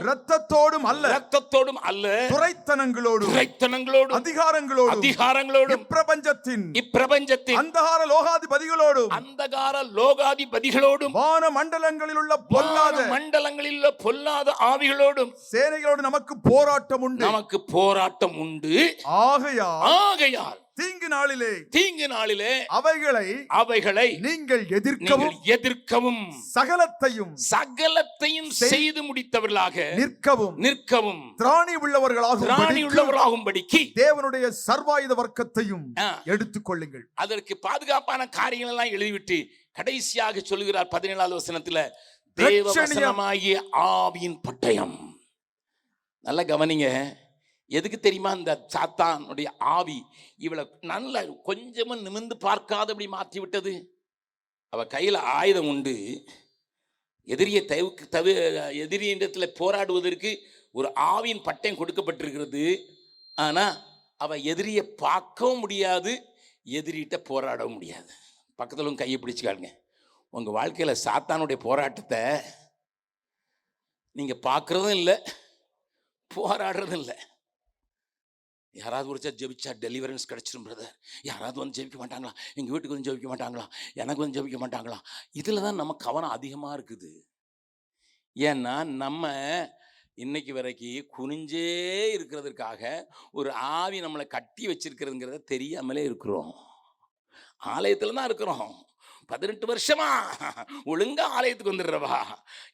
இரத்தத்தோடும் அல்ல, துரைத்தனங்களோடும் அதிகாரங்களோடும் இப்பிரபஞ்சத்தின் அந்தகார லோகாதிபதிகளோடும் வான மண்டலங்களில் உள்ள பொல்லாத ஆவிகளோடும் சேனைகளோடு நமக்கு போராட்டம் உண்டு. ஆகையால் தீங்கு நாளிலே அவைகளை நீங்கள் எதிர்க்கவும் சகலத்தையும் செய்து முடித்தவர்களாக நிற்கவும் திராணி உள்ளவர்களாகும்படிக்கு தேவனுடைய சர்வாயுத வர்க்கத்தையும் எடுத்துக்கொள்ளுங்கள். அதற்கு பாதுகாப்பான காரியங்கள் எல்லாம் எழுதிவிட்டு கடைசியாக சொல்லுகிறார் 17வது வசனத்துல, தேவ வசனமாகிய ஆவியின் பட்டயம். நல்ல கவனிங்க. எதுக்கு தெரியுமா? இந்த சாத்தானுடைய ஆவி இவளை நல்ல கொஞ்சமும் நிமிர்ந்து பார்க்காதபடி மாற்றி விட்டது. அவ கையில ஆயுதம் உண்டு. எதிரியிடத்துல போராடுவதற்கு ஒரு ஆவியின் பட்டயம் கொடுக்கப்பட்டிருக்கிறது. ஆனா அவ எதிரியை பார்க்கவும் முடியாது, எதிரிட்ட போராடவும் முடியாது. பக்கத்துல கையை பிடிச்சுக்காளுங்க. உங்க வாழ்க்கையில சாத்தானுடைய போராட்டத்தை நீங்க பார்க்கறதும் இல்லை, போராடுறதும் இல்லை. யாராவது ஒரு ஜெபிச்சா டெலிவரன்ஸ் கிடைச்சிடும் பிரதர், யாராவது வந்து ஜெபிக்க மாட்டாங்களா, எங்கள் வீட்டுக்கு வந்து ஜெபிக்க மாட்டாங்களா, எனக்கு வந்து ஜெபிக்க மாட்டாங்களா, இதில் தான் நம்ம கவனம் அதிகமாக இருக்குது. ஏன்னா நம்ம இன்னைக்கு வரைக்கும் குனிஞ்சே இருக்கிறதுக்காக ஒரு ஆவி நம்மளை கட்டி வச்சிருக்கிறதுங்கிறத தெரியாமலே இருக்கிறோம். ஆலயத்தில் தான் இருக்கிறோம். 18 வருஷமா ஒழுங்கா ஆலயத்துக்கு வந்துடுறவா.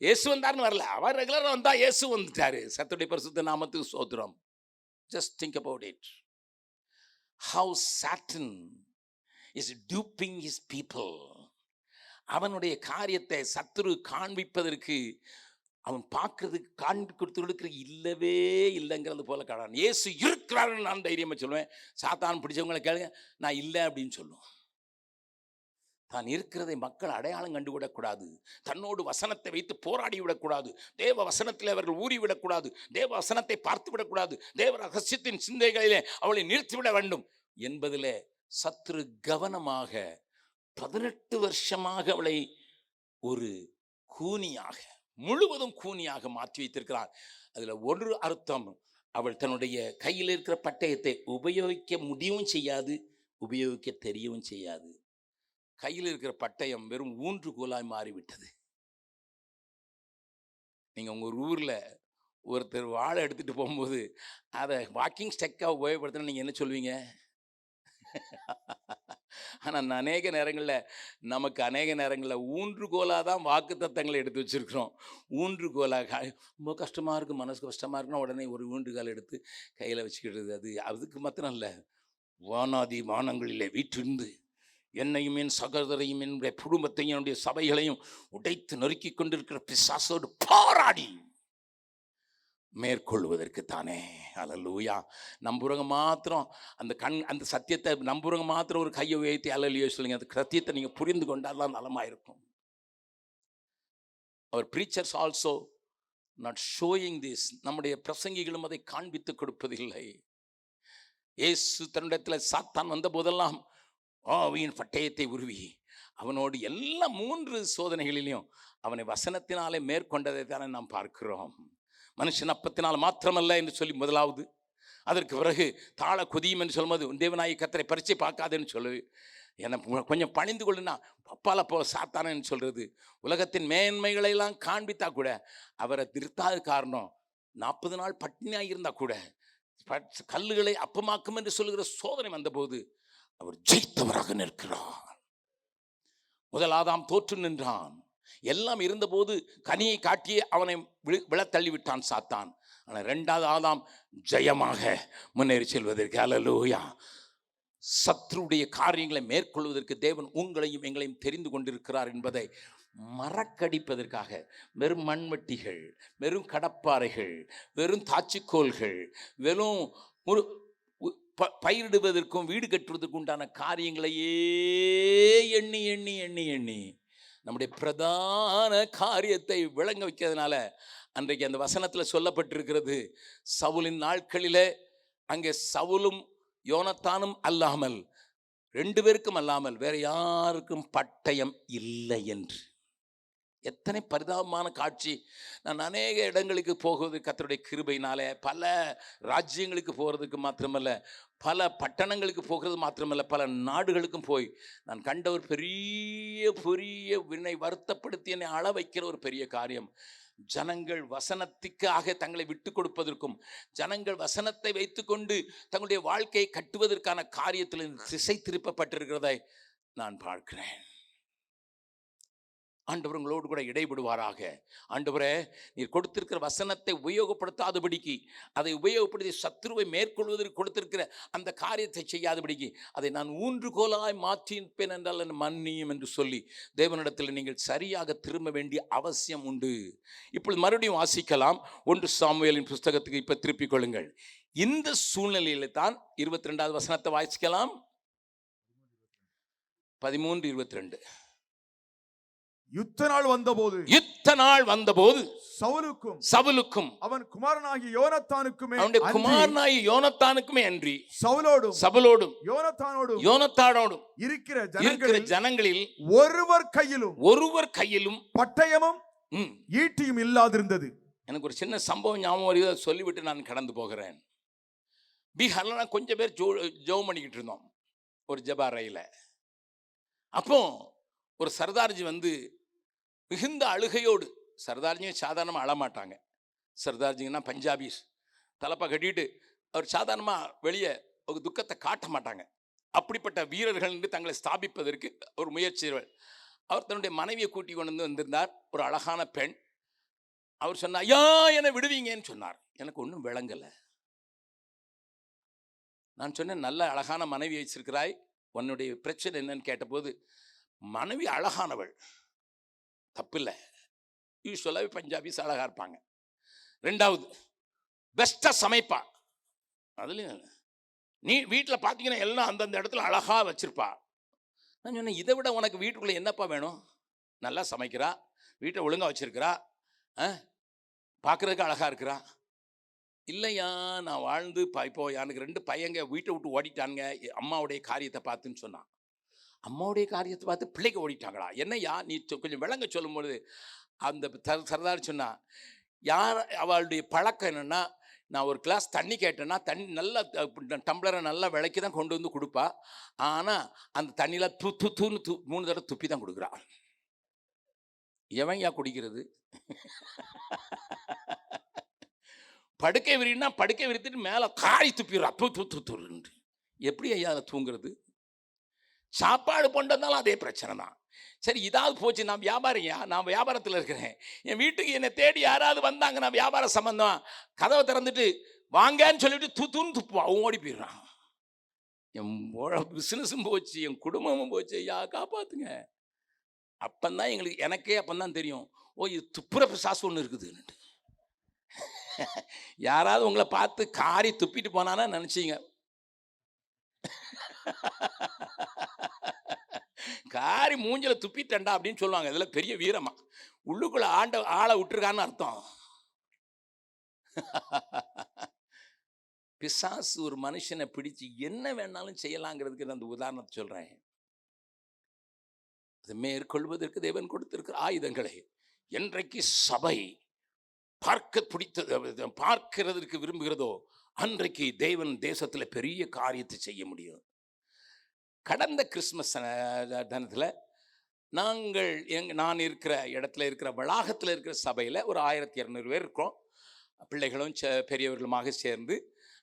இயேசு வந்தாருன்னு வரல, அவர் ரெகுலராக வந்தா இயேசு வந்துட்டாரு. சத்துடைய பரிசுத்த நாமத்துக்கு ஸ்தோத்திரம். Just think about it. How Satan is duping his people. அவனுடைய காரியத்தை சத்துரு காண்பிப்பதற்கு அவன் பார்க்கறதுக்கு காண்பிக்கிறதுக்கு இல்லவே இல்லைங்கிறது போல காணான். இயேசு இருக்கிறாருன்னு நான் தைரியமா சொல்லுவேன். சாத்தான் பிடிச்சவங்களை கேளுங்க, நான் இல்லை அப்படின்னு சொல்லுவேன். தான் இருக்கிறதை மக்கள் அடையாளம் கண்டுவிடக்கூடாது, தன்னோடு வசனத்தை வைத்து போராடி விடக்கூடாது, தேவ வசனத்தில் அவர்கள் ஊறிவிடக்கூடாது, தேவ வசனத்தை பார்த்து விடக்கூடாது, தேவ ரகசியத்தின் சிந்தைகளிலே அவளை நிறுத்திவிட வேண்டும் என்பதிலே சத்துரு கவனமாக 18 வருஷமாக அவளை ஒரு கூனியாக, முழுவதும் கூனியாக மாற்றி வைத்திருக்கிறார். அதுல ஒரு அர்த்தம், அவள் தன்னுடைய கையில் இருக்கிற பட்டயத்தை உபயோகிக்க முடியவும் செய்யாது, உபயோகிக்க தெரியவும் செய்யாது. கையில் இருக்கிற பட்டயம் வெறும் ஊன்றுகோலாய் மாறிவிட்டது. நீங்க உங்க ஊர்ல ஒருத்தர் வாழை எடுத்துட்டு போகும்போது அதை வாக்கிங் ஸ்டெக்கா உபயோகப்படுத்தினா நீங்க என்ன சொல்வீங்க? ஆனா அநேக நேரங்களில் ஊன்றுகோலா தான் வாக்கு தத்தங்களை எடுத்து வச்சிருக்கிறோம். ஊன்றுகோலாக ரொம்ப கஷ்டமா இருக்கு, மனசு கஷ்டமா இருக்குன்னா உடனே ஒரு ஊன்றுகால் எடுத்து கையில வச்சுக்கிடுறது. அதுக்கு மாத்திரம் இல்லை, வானாதி வானங்களிலே வீற்றிருந்து என்னையும் என் சகோதரையும் என்னுடைய குடும்பத்தையும் என்னுடைய சபைகளையும் உடைத்து நொறுக்கி கொண்டிருக்கிற பிசாசோடு போராடி மேற்கொள்வதற்கு தானே. அல்லேலூயா. நம்புறவங்க மாத்திரம் அந்த சத்தியத்தை நம்புறவங்க மாத்திரம் ஒரு கையை உயர்த்தி அல்லேலூயா சொல்லுங்க. அந்த சத்தியத்தை நீங்க புரிந்து கொண்டாதான் நலமாயிருக்கும். அவர் preachers also not showing this. நம்முடைய பிரசங்கிகளும் அதை காண்பித்து கொடுப்பதில்லை. இயேசு தன்னிடத்துல சாத்தான் வந்த போதெல்லாம் ஆவியின் பட்டயத்தை உருவி அவனோடு எல்லா 3 சோதனைகளிலும் அவனை வசனத்தினாலே மேற்கொண்டதை தானே நாம் பார்க்கிறோம். மனுஷன் அப்பத்தினால் மாத்திரமல்ல என்று சொல்லி முதலாவது, அதற்கு பிறகு தாழ கொதியும் என்று சொல்லும்போது தேவனாய் கர்த்தரை பரிச்சை பார்க்காதுன்னு சொல்லு, என்னை கொஞ்சம் பணிந்து கொள்ளுனா பப்பால போ சாத்தானன்னு சொல்றது. உலகத்தின் மேன்மைகளை எல்லாம் காண்பித்தா கூட அவரை திருத்தாத காரணம் 40 நாள் பட்டினியாக இருந்தா கூட கல்லுகளை அப்பமாக்கும் என்று சொல்லுகிற சோதனை வந்தபோது அவர் ஜெயித்தவராக நிற்கிறார். முதலாதாம் தோற்று நின்றான். எல்லாம் இருந்தபோது கனியை காட்டியே அவனை விழத்தள்ளி விட்டான் சாத்தான். ஆனால் 2வது ஆதாம் ஜெயமாக முன்னேறி செல்வதற்கு அல்லேலூயா சத்ருடைய காரியங்களை மேற்கொள்வதற்கு தேவன் உங்களையும் எங்களையும் தெரிந்து கொண்டிருக்கிறார் என்பதை மறக்கடிப்பதற்காக வெறும் மண்வெட்டிகள், வெறும் கடப்பாறைகள், வெறும் தாச்சிக்கோள்கள், வெறும் ஒரு பயிரிடுவதற்கும் வீடு கட்டுவதற்கு உண்டான காரியங்களையே எண்ணி எண்ணி எண்ணி எண்ணி நம்முடைய பிரதான காரியத்தை விளங்க வைக்கிறதுனால அன்றைக்கு அந்த வசனத்தில் சொல்லப்பட்டிருக்கிறது, சவுலின் நாட்களிலே அங்கே சவுலும் யோனத்தானும் அல்லாமல் 2 பேருக்கும் அல்லாமல் வேற யாருக்கும் பட்டயம் இல்லை என்று. எத்தனை பரிதாபமான காட்சி. நான் அநேக இடங்களுக்கு போகுவது கர்த்தருடைய கிருபையினாலே, பல ராஜ்யங்களுக்கு போகிறதுக்கு மாத்திரமல்ல, பல பட்டணங்களுக்கு போகிறது மாத்திரமல்ல, பல நாடுகளுக்கும் போய் நான் கண்ட ஒரு பெரிய பெரிய என்னை வருத்தப்படுத்தி என்னை அள வைக்கிற ஒரு பெரிய காரியம், ஜனங்கள் வசனத்துக்காக தங்களை விட்டு கொடுப்பதற்கும், ஜனங்கள் வசனத்தை வைத்துக்கொண்டு தங்களுடைய வாழ்க்கையை கட்டுவதற்கான காரியத்தில் திசை திருப்பப்பட்டிருக்கிறதை நான் பார்க்கிறேன். ஆண்டவர் உங்களோடு கூட இடைபடுவாராக. ஆண்டவரே, நீர் கொடுத்திருக்கிற வசனத்தை உபயோகப்படுத்தாதபடிக்கு, அதை உபயோகப்படுத்தி சத்துருவை மேற்கொள்வதற்கு கொடுத்திருக்கிற அந்த காரியத்தை செய்யாதபடிக்கு அதை நான் ஊன்றுகோலாய் மாற்றியிருப்பேன் என்றால் என் மன்னியும் என்று சொல்லி தேவனிடத்தில் நீங்கள் சரியாக திரும்ப வேண்டிய அவசியம் உண்டு. இப்பொழுது மறுபடியும் வாசிக்கலாம் 1 சாமுவேலின் புஸ்தகத்துக்கு இப்ப திருப்பிக் கொள்ளுங்கள். இந்த சூழ்நிலையில தான் 22வது வசனத்தை வாசிக்கலாம். 13:22. யுத்த நாள் வந்தபோது சவுலுக்கும் அவன் குமாரனாகிய யோனத்தானுக்குமே அன்றி சவுலோடும் யோனத்தானோடும் இருக்கிற ஜனங்களில் ஒருவர் கையிலும் பட்டயமும் ஈட்டியும் இல்லாதிருந்தது. எனக்கு ஒரு சின்ன சம்பவம் ஞாபகம் வருது, சொல்லிவிட்டு நான் கடந்து போகிறேன். பீகார்ல நான் கொஞ்சம் பேர் ஜெபம் பண்ணிக்கிட்டு இருந்தோம் ஒரு ஜெப அறையில. அப்போ ஒரு சர்தார்ஜி வந்து மிகுந்த அழுகையோடு, சர்தார்ஜிங்க சாதாரணமாக அழமாட்டாங்க, சர்தார்ஜிங்கன்னா பஞ்சாபிஸ் தலப்பா கட்டிட்டு அவர் சாதாரணமாக வெளியே ஒரு துக்கத்தை காட்ட மாட்டாங்க. அப்படிப்பட்ட வீரர்கள் என்று தங்களை ஸ்தாபிப்பதற்கு ஒரு முயற்சிகள். அவர் தன்னுடைய மனைவியை கூட்டி கொண்டு வந்திருந்தார், ஒரு அழகான பெண். அவர் சொன்னார், ஐயா என்னை விடுவீங்கன்னு சொன்னார். எனக்கு ஒன்றும் விளங்கலை. நான் சொன்னேன், நல்ல அழகான மனைவி வச்சிருக்கிறாய், உன்னுடைய பிரச்சனை என்னன்னு கேட்டபோது, மனைவி அழகானவள், தப்பில்லை, யூஸ்வலாகவே பஞ்சாபிஸ் அழகாக இருப்பாங்க. 2வது பெஸ்ட்டாக சமைப்பா. அதுலேயும் நீ வீட்டில் பார்த்தீங்கன்னா எல்லாம் அந்தந்த இடத்துல அழகாக வச்சுருப்பா. நான் சொன்னேன், இதை விட உனக்கு வீட்டுக்குள்ளே என்னப்பா வேணும்? நல்லா சமைக்கிறா, வீட்டை ஒழுங்காக வச்சுருக்கிறா, பார்க்குறதுக்கு அழகாக இருக்கிறா. இல்லையா, நான் வாழ்ந்து இப்போ எனக்கு 2 பையங்க வீட்டை விட்டு ஓடிட்டானுங்க அம்மாவுடைய காரியத்தை பார்த்துன்னு சொன்னான். அம்மாவுடைய காரியத்தை பார்த்து பிள்ளைக்கு ஓடிட்டாங்களா? என்னையா நீ கொஞ்சம் விளங்க சொல்லும்பொழுது அந்த சர்தார் சொன்னா, யார் அவளுடைய பழக்கம் என்னென்னா, நான் ஒரு கிளாஸ் தண்ணி கேட்டேன்னா தண்ணி நல்லா டம்ளரை நல்லா விளக்கி தான் கொண்டு வந்து கொடுப்பா. ஆனால் அந்த தண்ணியில் தூன்னு 3 தடவை துப்பி தான் கொடுக்குறா. எவன் யா குடிக்கிறது? படுக்கை விரின்னா படுக்கை விரித்துட்டு மேலே காரி துப்பிடுறா. தூன்னு எப்படி ஐயா அதை தூங்குறது? சாப்பாடு கொண்டதாலும் அதே பிரச்சனை தான். சரி, இதாவது போச்சு, நான் வியாபாரியா, நான் வியாபாரத்தில் இருக்கிறேன், என் வீட்டுக்கு என்னை தேடி யாராவது வந்தாங்க, நான் வியாபார சம்பந்தம், கதவை திறந்துட்டு வாங்கன்னு சொல்லிட்டு தூத்துன்னு துப்புவான், அவன் ஓடி போயிடுறான். என் பிஸ்னஸும் போச்சு, என் குடும்பமும் போச்சு, ஐயா காப்பாத்துங்க. அப்பந்தான் எனக்கே அப்பந்தான் தெரியும், ஓ இது துப்புர பிசாசு ஒன்று இருக்குதுன்னுட்டு. யாராவது உங்களை பார்த்து காரி துப்பிட்டு போனானா நினைச்சீங்க, காரி மூஞ்சில துப்பிட்டண்டா அப்படின்னு சொல்லுவாங்க. இதுல பெரிய வீரமா உள்ளுக்குள்ள ஆளை விட்டுருக்கான்னு அர்த்தம். பிசாசு ஒரு மனுஷனை பிடிச்சு என்ன வேணாலும் செய்யலாங்கிறதுக்கு நான் அந்த உதாரணத்தை சொல்றேன். அதை மேற்கொள்வதற்கு தேவன் கொடுத்திருக்கிற ஆயுதங்களை என்றைக்கு சபை பார்க்கிறதற்கு விரும்புகிறதோ அன்றைக்கு தேவன் தேசத்தில் பெரிய காரியத்தை செய்ய முடியும். கடந்த கிறிஸ்மஸ் தினத்தில் நான் இருக்கிற இடத்துல இருக்கிற வளாகத்தில் இருக்கிற சபையில் ஒரு 1200 பேர் இருக்கோம். பிள்ளைகளும் பெரியவர்களுமாக சேர்ந்து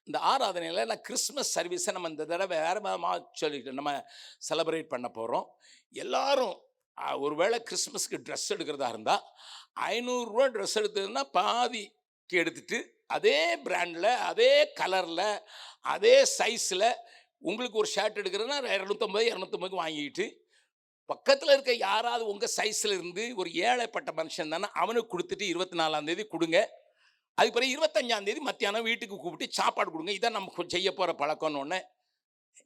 இந்த ஆராதனையில் நான் கிறிஸ்மஸ் சர்வீஸை நம்ம இந்த தடவை வேறு சொல்லிட்டு நம்ம செலிப்ரேட் பண்ண போகிறோம். எல்லாரும் ஒருவேளை கிறிஸ்மஸ்க்கு ட்ரெஸ் எடுக்கிறதா இருந்தால் 500 ரூபா ட்ரெஸ் எடுத்ததுன்னா பாதிக்கு எடுத்துட்டு அதே பிராண்டில் அதே கலரில் அதே சைஸில் உங்களுக்கு ஒரு ஷர்ட் எடுக்கிறதுனா 250 வாங்கிட்டு பக்கத்தில் இருக்க யாராவது உங்கள் சைஸில் இருந்து ஒரு ஏழைப்பட்ட மனுஷன் தானே அவனுக்கு கொடுத்துட்டு 24ஆம் தேதி கொடுங்க. அதுக்கு பிறகு 25ஆம் தேதி மத்தியானம் வீட்டுக்கு கூப்பிட்டு சாப்பாடு கொடுங்க. இதான் நம்ம செய்ய போகிற பழக்கம்னு ஒன்று.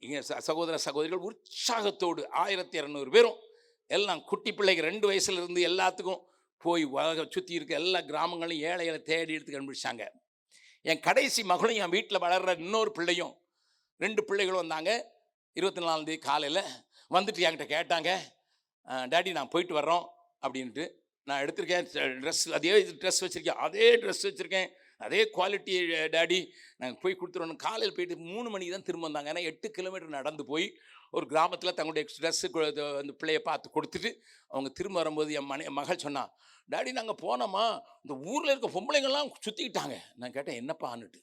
இங்கே சகோதர சகோதரிகள் உற்சாகத்தோடு 1200 பேரும் எல்லாம் குட்டி பிள்ளைக்கு 2 வயசுலேருந்து எல்லாத்துக்கும் போய் சுற்றி இருக்க எல்லா கிராமங்களும் ஏழைகளை தேடி எடுத்து கண்டுபிடிச்சாங்க. என் கடைசி மகளும் என் வீட்டில் வளர்கிற இன்னொரு பிள்ளையும் 2 பிள்ளைகளும் வந்தாங்க. 24ஆம் தேதி காலையில் வந்துட்டு என்கிட்ட கேட்டாங்க, டாடி நான் போயிட்டு வர்றோம் அப்படின்ட்டு. நான் எடுத்திருக்கேன் ட்ரெஸ், அதே ட்ரெஸ் வச்சுருக்கேன், அதே ட்ரெஸ் வச்சுருக்கேன், அதே குவாலிட்டி டேடி நாங்கள் போய் கொடுத்துருவோம். காலையில் போயிட்டு 3 மணிக்கு தான் திரும்ப வந்தாங்க. ஏன்னா 8 கிலோமீட்டர் நடந்து போய் ஒரு கிராமத்தில் தங்களுடைய ட்ரெஸ்ஸு அந்த பிள்ளையை பார்த்து கொடுத்துட்டு அவங்க திரும்ப வரும்போது என் மகள் சொன்னா, டாடி நாங்கள் போனோமா இந்த ஊரில் இருக்க பொம்பளைங்கள்லாம் சுற்றிக்கிட்டாங்க. நான் கேட்டேன் என்னப்பான்னுட்டு.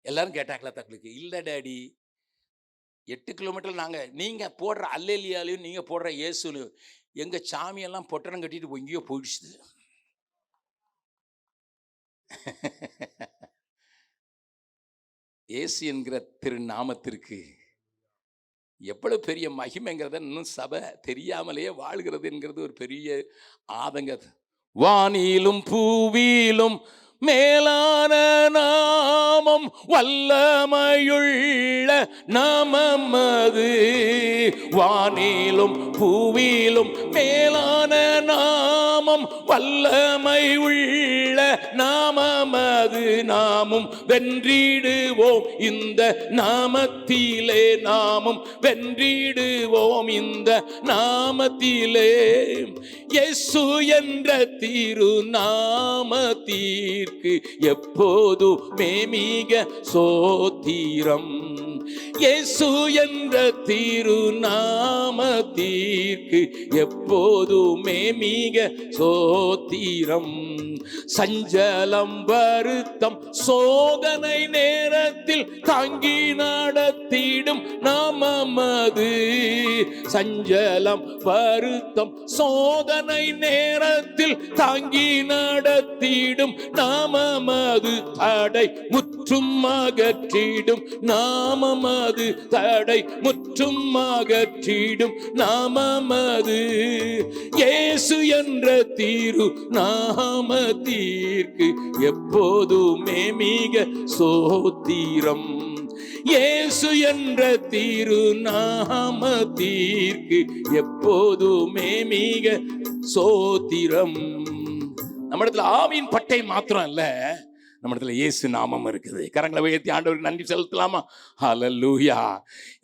எல்லாரும் கேட்டாங்களா தங்களுக்கு? இல்லை டேடி 8 கிலோமீட்டர் நீங்கள் போடுற அல்லேலியாலையும் நீங்கள் போடுற இயேசுலையும் எங்கள் சாமியெல்லாம் பொட்டணம் கட்டிட்டு எங்கேயோ போயிடுச்சுது. இயேசு என்கிற திருநாமத்திற்கு எவ்வளவு பெரிய மகிமைங்கிறத இன்னும் சபை தெரியாமலேயே வாழ்கிறது என்கிறது ஒரு பெரிய ஆதங்கம். வானிலும் பூவிலும் மேலான நாமம் வல்லமையுள்ள நாமமது. வானிலும் பூவிலும் மேலான நாமம் வல்லமை உள்ள நாமமது. நாமும் வென்றிடுவோம் இந்த நாமத்திலே, நாமும் வென்றிடுவோம் இந்த நாமத்திலே. இயேசு என்ற திருநாமத்திற்கு எப்போதுமே மிக சோத்திரம். இயேசு என்ற திருநாமத்திற்கு எப்போதுமே மிக சோத்திரம். சஞ்சலம் வருத்தம் சோதனை நேரத்தில் தாங்கி நடத்திடும் நாமமது. சஞ்சலம் வருத்தம் சோதனை நேரத்தில் தாங்கி நடத்திடும் நாமமது. தடை முற்றும் அகற்றிடும் நாமமது. தடை முற்றும் அகற்றிடும் நாமமது. இயேசு என்ற திரு நாமத்திற்கு எப்போதுமே மிக சோத்திரம். இயேசு என்ற திருநாமத்திற்கு எப்போதுமே மிக சோத்திரம். நம்ம இடத்துல ஆவியின் பட்டை மாத்திரம் இல்ல, நம்ம இடத்துல இயேசு நாமம் இருக்குது. கரங்களை உயர்த்தி ஆண்டவருக்கு நன்றி செலுத்தலாமா? ஹல்லேலூயா.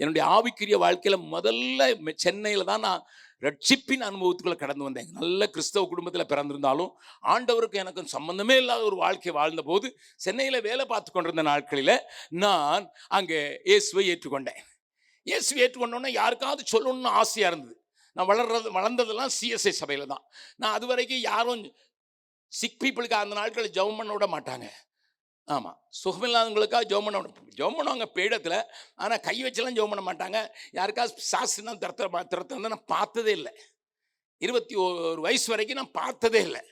என்னுடைய ஆவிக்குரிய வாழ்க்கையில முதல்ல சென்னையில தான் நான் ரட்சிப்பின் அனுபவத்துக்குள்ள கடந்து வந்தேன். நல்ல கிறிஸ்தவ குடும்பத்தில் பிறந்திருந்தாலும் ஆண்டவருக்கு எனக்கும் சம்பந்தமே இல்லாத ஒரு வாழ்க்கை வாழ்ந்த போது சென்னையில் வேலை பார்த்து கொண்டிருந்த நாட்களில் நான் அங்கே இயேசுவை ஏற்றுக்கொண்டேன். இயேசுவை ஏற்றுக்கொண்டோன்னா யாருக்காவது சொல்லணும்னு ஆசையாக இருந்தது. நான் வளர்ந்ததெல்லாம் சிஎஸ்ஐ சபையில் தான். நான் அது வரைக்கும் யாரும் சிக் பீப்புளுக்கு அந்த நாட்களில் ஜெபம் பண்ண விட மாட்டாங்க. ஆமாம், சுகமில்லாதவங்களுக்காக ஜெபம் பண்ணுவாங்க பீடத்தில். ஆனால் கை வச்செல்லாம் ஜெபம் பண்ண மாட்டாங்க. யாருக்காவது சாஸ்திரம் தான் திறத்த நான் பார்த்ததே இல்லை. 21 வயசு வரைக்கும் நான் பார்த்ததே இல்லை.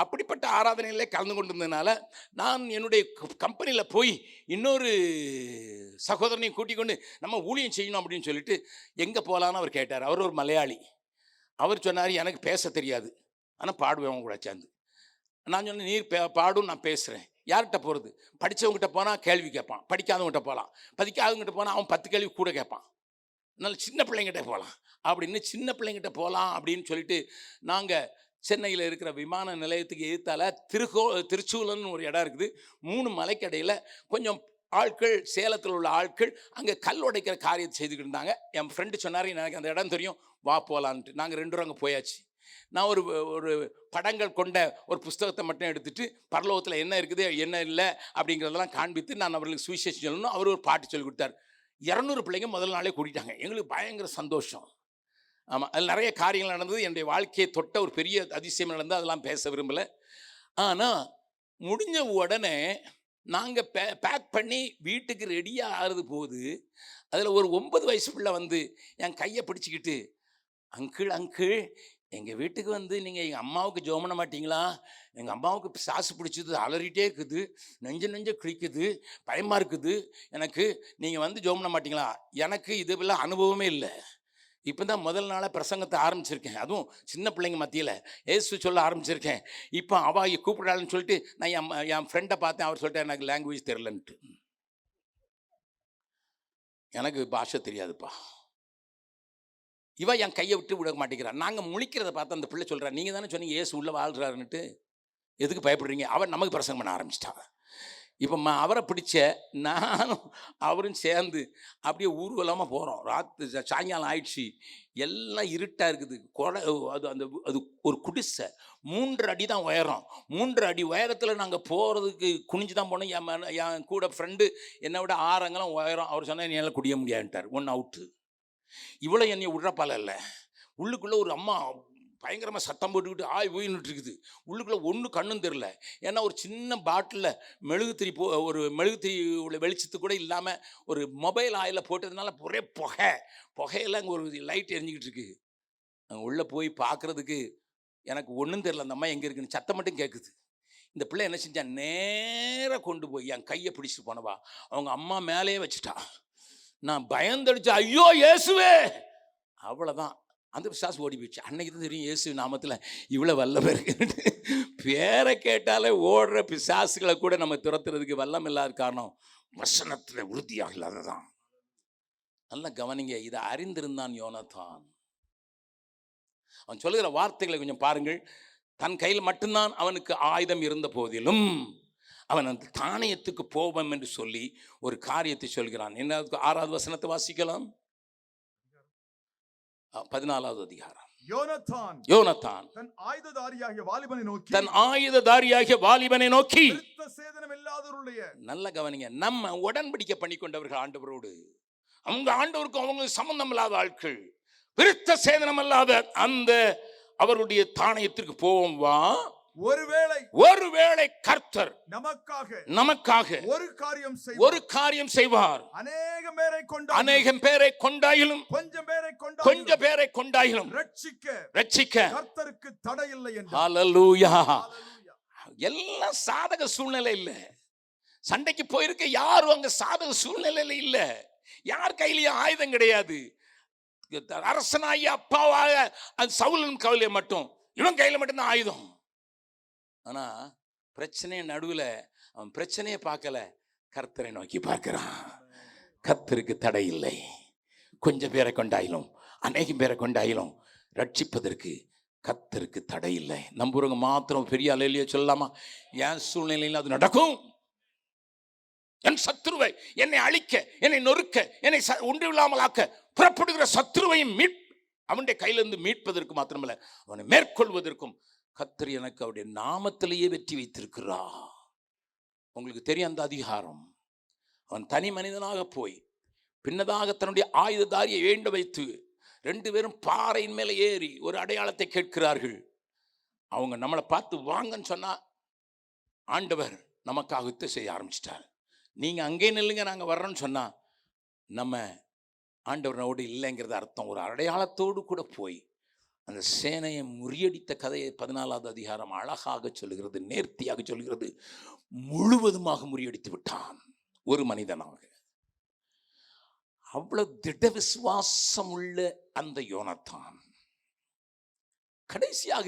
அப்படிப்பட்ட ஆராதனையிலே கலந்து கொண்டிருந்ததுனால நான் என்னுடைய கம்பெனியில் போய் இன்னொரு சகோதரனையும் கூட்டிக் கொண்டு நம்ம ஊழியம் செய்யணும் அப்படின்னு சொல்லிட்டு எங்கே போகலான்னு அவர் கேட்டார். அவர் ஒரு மலையாளி. அவர் சொன்னார் எனக்கு பேச தெரியாது, ஆனால் பாடுவேன் அவங்க கூட சேர்ந்து. நான் சொன்னேன் நீர் பாடும், நான் பேசுகிறேன். யார்கிட்ட போகிறது? படித்தவங்ககிட்ட போனால் கேள்வி கேட்பான், படிக்காதவங்ககிட்ட போகலாம். படிக்காதவங்ககிட்ட போனால் அவன் 10 கேள்வி கூட கேட்பான். அதனால் சின்ன பிள்ளைங்கிட்ட போகலாம் அப்படின்னு சின்ன பிள்ளைங்கிட்ட போகலாம் அப்படின்னு சொல்லிட்டு நாங்கள் சென்னையில் இருக்கிற விமான நிலையத்துக்கு எதிர்த்தால திருச்சூலன்னு ஒரு இடம் இருக்குது. 3 மலைக்கடையில் கொஞ்சம் ஆட்கள், சேலத்தில் உள்ள ஆட்கள் அங்கே கல் உடைக்கிற காரியத்தை செய்துக்கிட்டு இருந்தாங்க. என் ஃப்ரெண்டு சொன்னார் எனக்கு அந்த இடம் தெரியும், வா போகலான்ட்டு. நாங்கள் 2 பேரும் அங்கே போயாச்சு. நான் ஒரு படங்கள் கொண்ட ஒரு புஸ்தகத்தை மட்டும் எடுத்துகிட்டு பரலோகத்தில் என்ன இருக்குது என்ன இல்லை அப்படிங்கிறதெல்லாம் காண்பித்து நான் அவர்களுக்கு சுவிசேஷம் சொல்லணும். அவர் ஒரு பாட்டு சொல்லி கொடுத்தார். 200 பிள்ளைங்க முதல் நாளே கூட்டிட்டாங்க. எங்களுக்கு பயங்கர சந்தோஷம். ஆமாம், அதில் நிறைய காரியங்கள் நடந்தது. என்னுடைய வாழ்க்கையை தொட்ட ஒரு பெரிய அதிசயம் நடந்தது. அதெல்லாம் பேச விரும்பலை. ஆனால் முடிஞ்ச உடனே நாங்கள் பேக் பண்ணி வீட்டுக்கு ரெடியாக ஆறுது போது அதில் ஒரு 9 வயசு பிள்ளை வந்து என் கையை பிடிச்சிக்கிட்டு, அங்கிள் எங்கள் வீட்டுக்கு வந்து நீங்கள் எங்கள் அம்மாவுக்கு ஜெபம் பண்ண மாட்டிங்களா? எங்கள் அம்மாவுக்கு சாசு பிடிச்சது, அலறிட்டே இருக்குது, நெஞ்ச கிழிக்குது, பயமாக இருக்குது எனக்கு, நீங்கள் வந்து ஜெபம் பண்ண மாட்டிங்களா? எனக்கு இதுவெல்லாம் அனுபவமே இல்லை. இப்போ தான் முதல் நாளாக பிரசங்கத்தை ஆரம்பிச்சிருக்கேன். அதுவும் சின்ன பிள்ளைங்க மத்தியில் ஏசு சொல்ல ஆரம்பிச்சிருக்கேன். இப்போ அவள் கூப்பிடாளுன்னு சொல்லிட்டு நான் என் ஃப்ரெண்டை பார்த்தேன். அவர் சொல்லிட்டு எனக்கு லாங்குவேஜ் தெரிலன்ட்டு. எனக்கு பாஷை தெரியாதுப்பா. இவன் என் கையை விட்டு விட மாட்டேங்கிறான். நாங்கள் முழிக்கிறத பார்த்து அந்த பிள்ளை சொல்கிறான், நீங்கள் தானே சொன்னீங்க ஏசு உள்ளே வாழ்கிறாருன்னுட்டு, எதுக்கு பயப்படுறீங்க? அவன் நமக்கு பிரசங்கம் பண்ண ஆரம்பிச்சிட்டான். இப்போ அவரை பிடிச்ச நானும் அவரும் சேர்ந்து அப்படியே ஊர்வலமாக போகிறோம். ராத்திரி சாயங்காலம் ஆயிடுச்சு, எல்லாம் இருட்டாக இருக்குது. அது ஒரு குடிசை, 3 அடி தான் உயரம். 3 அடி உயரத்தில் நாங்கள் போகிறதுக்கு குனிஞ்சு தான் போனோம். என் கூட ஃப்ரெண்டு என்னை விட 6 அங்கெல்லாம் உயரம். அவர் சொன்னால் என்னால் குடிய முடியாதுன்ட்டார். 1 அவுட்டு. இவ்வளோ என்னை விட்றப்பால இல்லை. உள்ளுக்குள்ளே ஒரு அம்மா பயங்கரமாக சத்தம் போட்டுக்கிட்டு ஆய் ஊயின்னுட்டு இருக்குது. உள்ளுக்குள்ளே ஒன்றும் கண்ணும் தெரில. ஏன்னா ஒரு சின்ன பாட்டிலில் மெழுகுத்திரி ஒரு மெழுகுத்திரி உள்ள வெளிச்சத்து கூட இல்லாமல் ஒரு மொபைல் ஆயிலில் போட்டதுனால ஒரே புகையெல்லாம் அங்கே ஒரு லைட் எரிஞ்சிக்கிட்டு இருக்கு. அங்கே உள்ளே போய் பார்க்குறதுக்கு எனக்கு ஒன்றும் தெரில. அந்த அம்மா எங்கே இருக்குன்னு சத்தம் மட்டும் கேட்குது. இந்த பிள்ளை என்ன செஞ்சா, நேராக கொண்டு போய் என் கையை பிடிச்சிட்டு போனவா அவங்க அம்மா மேலேயே வச்சுட்டா. நான் பயந்தடிச்சு, ஐயோ இயேசுவே, அவ்வளோதான். அந்த பிசாசு ஓடி போயிடுச்சு. அன்னைக்கு தான் தெரியும் இயேசு நாமத்தில் இவ்வளோ வல்லமை இருக்குன்னு. பேரை கேட்டாலே ஓடுற பிசாசுகளை கூட நம்ம துரத்துறதுக்கு வல்லம் இல்லாத காரணம் வசனத்தில் உறுதியாக இல்லாததான். நல்லா கவனிங்க. இதை அறிந்திருந்தான் யோனத்தான். அவன் சொல்லுகிற வார்த்தைகளை கொஞ்சம் பாருங்கள். தன் கையில் மட்டும்தான் அவனுக்கு ஆயுதம் இருந்த போதிலும் அவன் அந்த தானியத்துக்கு போவோம் என்று சொல்லி ஒரு காரியத்தை சொல்கிறான். என்ன? 6வது வசனத்தை வாசிக்கலாம். 14வது அதிகாரம். யோனத்தான் தன் ஆயுததாரியாகிய வாலிபனை நோக்கி நல்ல கவனிங்க. நம்ம உடன்படிக்கை பண்ணி கொண்டவர்கள் ஆண்டவரோடு, அவங்க ஆண்டவருக்கும் அவங்களுக்கு சம்பந்தம் இல்லாத ஆட்கள், விருத்த சேதனம் இல்லாத அந்த அவருடைய தானியத்திற்கு போவோம் வா. ஒருவேளை கர்த்தர் நமக்காக ஒரு காரியம் செய்வார். அநேகம் பேரை கொண்டாயிலும் கொஞ்சம் பேரை கொண்டாயிலும் ரட்சிக்க கர்த்தருக்கு தடையில்லை என்று. ஹல்லேலூயா. எல்லாம் சாதக சூழ்நிலை இல்ல. சண்டைக்கு போயிருக்க யாரும் அங்க சாதக சூழ்நிலையில இல்ல. யார் கையிலயும் ஆயுதம் கிடையாது. அரசனாகி அப்பாவாக சவுலின் கையில மட்டும், இவன் கையில மட்டும்தான் ஆயுதம். ஆனா பிரச்சனை நடுவில் அவன் பிரச்சனையை பார்க்கல, கர்த்தரை நோக்கி பார்க்கிறான். கர்த்தருக்கு தடை இல்லை. கொஞ்சம் பேரை கொண்டாயிலும் அநேகம் பேரை கொண்டாயிலும் ரட்சிப்பதற்கு கர்த்தருக்கு தடை இல்லை. நம்புறவங்க மாத்திரம் பெரிய அலையிலேயே சொல்லலாமா? என் சூழ்நிலையில் அது நடக்கும். என் சத்துருவை, என்னை அழிக்க, என்னை நொறுக்க, என்னை ஒன்று இல்லாமல் ஆக்க புறப்படுகிற சத்துருவையும் அவனுடைய கையிலிருந்து மீட்பதற்கு மாத்திரமல்ல, அவனை மேற்கொள்வதற்கும் கர்த்தர் எனக்கு அவருடைய நாமத்திலேயே வெற்றி வைத்திருக்கிறார். உங்களுக்கு தெரியும் அந்த அதிகாரம். அவன் தனி மனிதனாக போய் பின்னதாக தன்னுடைய ஆயுததாரியை வேண்ட வைத்து 2 பேரும் பாறையின் மேலே ஏறி ஒரு அடையாளத்தை கேட்கிறார்கள். அவங்க நம்மளை பார்த்து வாங்கன்னு சொன்னா ஆண்டவர் நமக்காக யுத்தம் செய்ய ஆரம்பிச்சிட்டார். நீங்க அங்கே நில்லுங்க, நாங்க வர்றோன்னு சொன்னா நம்ம ஆண்டவரோடு இல்லைங்கிறது அர்த்தம். ஒரு அடையாளத்தோடு கூட போய் அந்த சேனையை முறியடித்த கதையை 14வது அதிகாரம் அழகாக சொல்லுகிறது, நேர்த்தியாக சொல்லுகிறது. முழுவதுமாக முறியடித்து விட்டான் ஒரு மனிதனாக. அவ்வளவு திட விசுவாசம் உள்ள அந்த யோனத்தான் கடைசியாக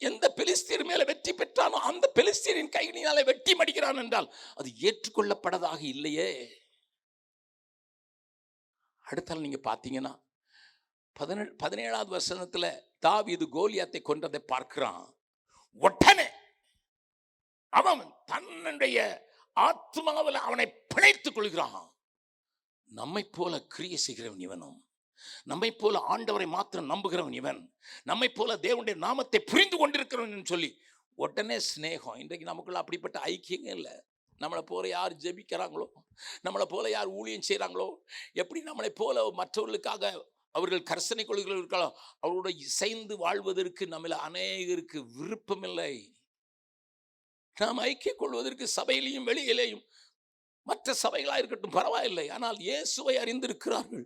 எந்த பெலிஸ்தீர் மேல வெற்றி பெற்றானோ அந்த பெலிஸ்தீரின் கையினாலே வெட்டி மடிக்கிறான் என்றால் அது ஏற்றுக்கொள்ளப்படதாக இல்லையே. அடுத்தால் நீங்க பாத்தீங்கன்னா 17வது வசனத்துல தாவீது கோலியாத்தை கொன்றதை பார்க்கிறான். உடனே அவன் தன்னுடைய ஆத்மாவில் அவனை பிணைத்துக் கொள்கிறான். நம்மை போல கிரியை செய்கிறவன் இவனும், நம்மை போல ஆண்டவரை மாத்திரம் நம்புகிறவன் இவன், நம்மை போல தேவனுடைய நாமத்தை புரிந்து கொண்டிருக்கிறவன் சொல்லி உடனே சிநேகம். இன்றைக்கு நமக்குள்ள அப்படிப்பட்ட ஐக்கியங்க இல்லை. நம்மளை போல யார் ஜெபிக்கிறாங்களோ, நம்மளை போல யார் ஊழியம் செய்கிறாங்களோ, எப்படி நம்மளை போல மற்றவர்களுக்காக அவர்கள் கர்சனை கொள்கைகள் இருக்கலாம், அவரோட இசைந்து வாழ்வதற்கு நம்மள அநேகருக்கு விருப்பமில்லை. நாம் ஐக்கிய கொள்வதற்கு சபையிலையும் வெளியிலேயும் மற்ற சபைகளாக இருக்கட்டும் பரவாயில்லை, ஆனால் இயேசுவை அறிந்திருக்கிறார்கள்,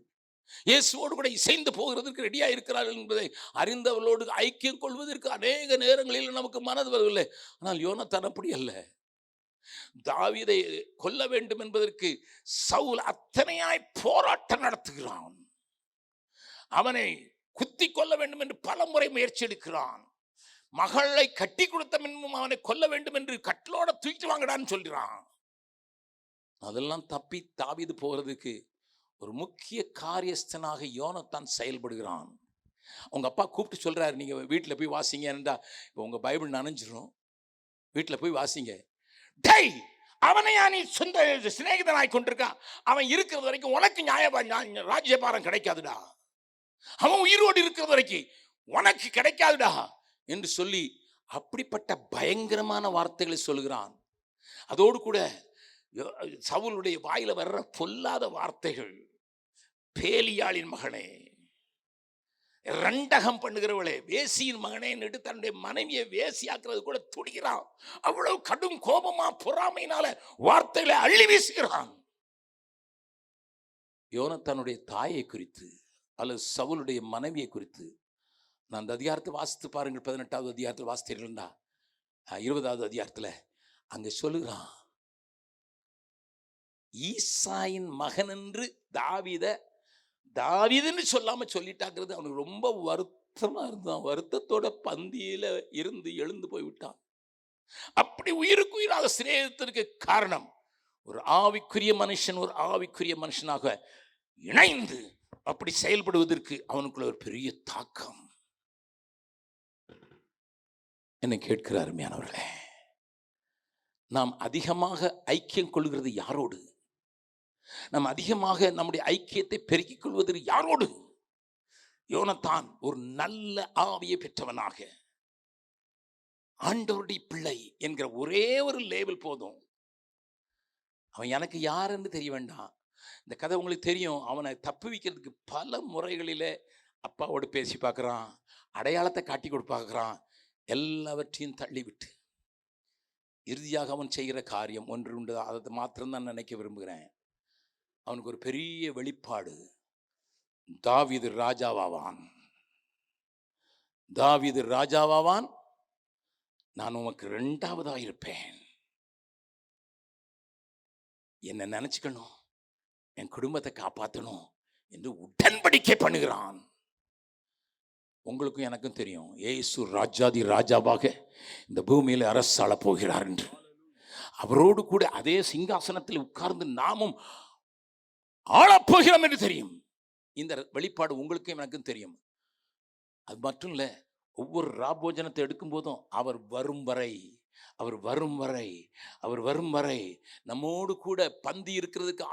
இயேசுவோடு கூட இசைந்து போகிறதற்கு ரெடியாக இருக்கிறார்கள் என்பதை அறிந்தவர்களோடு ஐக்கியம் கொள்வதற்கு அநேக நேரங்களில் நமக்கு மனது வரவில்லை. ஆனால் யோனத்தான் அப்படி அல்ல. தாவீதை கொல்ல வேண்டும் என்பதற்கு சவுல் அத்தனையாய் போராட்டம் நடத்துகிறான். அவனை குத்தி கொல்ல வேண்டும் என்று பல முறை முயற்சி எடுக்கிறான். மகளை கட்டி கொடுத்த பின்பும் அவனை கொல்ல வேண்டும் என்று கட்டளோட தூக்கிட்டு வாங்கடான்னு சொல்கிறான். அதெல்லாம் தப்பி தாவீது போகிறதுக்கு ஒரு முக்கிய காரியஸ்தனாக யோனத்தான் செயல்படுகிறான். உங்க அப்பா கூப்பிட்டு சொல்றாரு, நீங்க வீட்டில் போய் வாசிங்க. இப்போ உங்க பைபிள் நனைஞ்சிரும், வீட்டில் போய் வாசிங்க. டேய், அவனையா நீ சொந்த சிநேகிதனாய் கொண்டிருக்கான். அவன் இருக்கிறது வரைக்கும் உனக்கு ராஜ்யபாரம் கிடைக்காதுடா. அவன் உயிரோடு இருக்கிறது வரைக்கும் உனக்கு கிடைக்காதுடா என்று சொல்லி அப்படிப்பட்ட பயங்கரமான வார்த்தைகளை சொல்கிறான். அதோடு கூட சவுலுடைய வாயில வர்ற பொல்லாத வார்த்தைகள், பேலியாளின் மகனே, ரண்டகம் பண்ணுகிறவளே, வேசியின் மகனே என்று தன்னுடைய மனைவியை வேசியாக்குறது கூட துடிக்கிறான். அவ்வளவு கடும் கோபமா பொறாமையினால வார்த்தைகளை அள்ளி வீசுகிறான். யோனத்தானுடைய தாயை குறித்து அல்லது சவுலுடைய மனைவியை குறித்து நான் அந்த அதிகாரத்தை வாசித்து பாருங்கள். 18வது அதிகாரத்தில் வாசித்தீர்கள்டா, 20வது அதிகாரத்தில் அங்க சொல்லுகிறான், ஈசாயின் மகன் என்று தாவீதுன்னு சொல்லாம சொல்லிட்டாங்கிறது அவனுக்கு ரொம்ப வருத்தமா இருந்தான். வருத்தத்தோட பந்தியில இருந்து எழுந்து போய்விட்டான். அப்படி உயிருக்கு உயிராக சிநேகித்ததற்கு காரணம், ஒரு ஆவிக்குரிய மனுஷன் ஒரு ஆவிக்குரிய மனுஷனாக இணைந்து அப்படி செயல்படுவதற்கு அவனுக்குள்ள ஒரு பெரிய தாக்கம். என்னை கேட்கிற அருமையானவர்களே, நாம் அதிகமாக ஐக்கியம் கொள்கிறது யாரோடு? நாம் அதிகமாக நம்முடைய ஐக்கியத்தை பெருக்கிக் கொள்வது யாரோடு? யோனத்தான் ஒரு நல்ல ஆவியை பெற்றவனாக, ஆண்டவருடைய பிள்ளை என்கிற ஒரே ஒரு லேபிள் போதும். அவன் எனக்கு யாருன்னு தெரிய வேண்டாம். இந்த கதை உங்களுக்கு தெரியும். அவனை தப்பு வைக்கிறதுக்கு பல முறைகளிலே அப்பாவோடு பேசி பார்க்குறான், அடையாளத்தை காட்டி கொடு பார்க்குறான். எல்லாவற்றையும் தள்ளிவிட்டு இறுதியாக அவன் செய்கிற காரியம் ஒன்று உண்டு. அதை மாத்திரம்தான் நினைக்க விரும்புகிறேன். அவனுக்கு ஒரு பெரிய வெளிப்பாடு. தாவீது ராஜாவாவான். தாவீது ராஜாவாவான். நான் உமக்கு 2வதாக இருப்பேன். என்னை நினைச்சுக்கணும், என் குடும்பத்தை காப்பாற்றணும் என்று உடன்படிக்கை பண்ணுகிறான். உங்களுக்கும் எனக்கும் தெரியும், இயேசு ராஜாதி ராஜாவாக இந்த பூமியில் அரசாள போகிறார் என்று. அவரோடு கூட அதே சிங்காசனத்தில் உட்கார்ந்து நாமும் ஆளப்போகிறோம் என்று தெரியும். இந்த வெளிப்பாடு உங்களுக்கும் எனக்கும் தெரியும். அது மட்டும் இல்லை, ஒவ்வொரு ராபோஜனத்தை எடுக்கும் போதும் அவர் வரும் வரை நம்மோடு கூட பந்தி இருக்கிறதுக்கு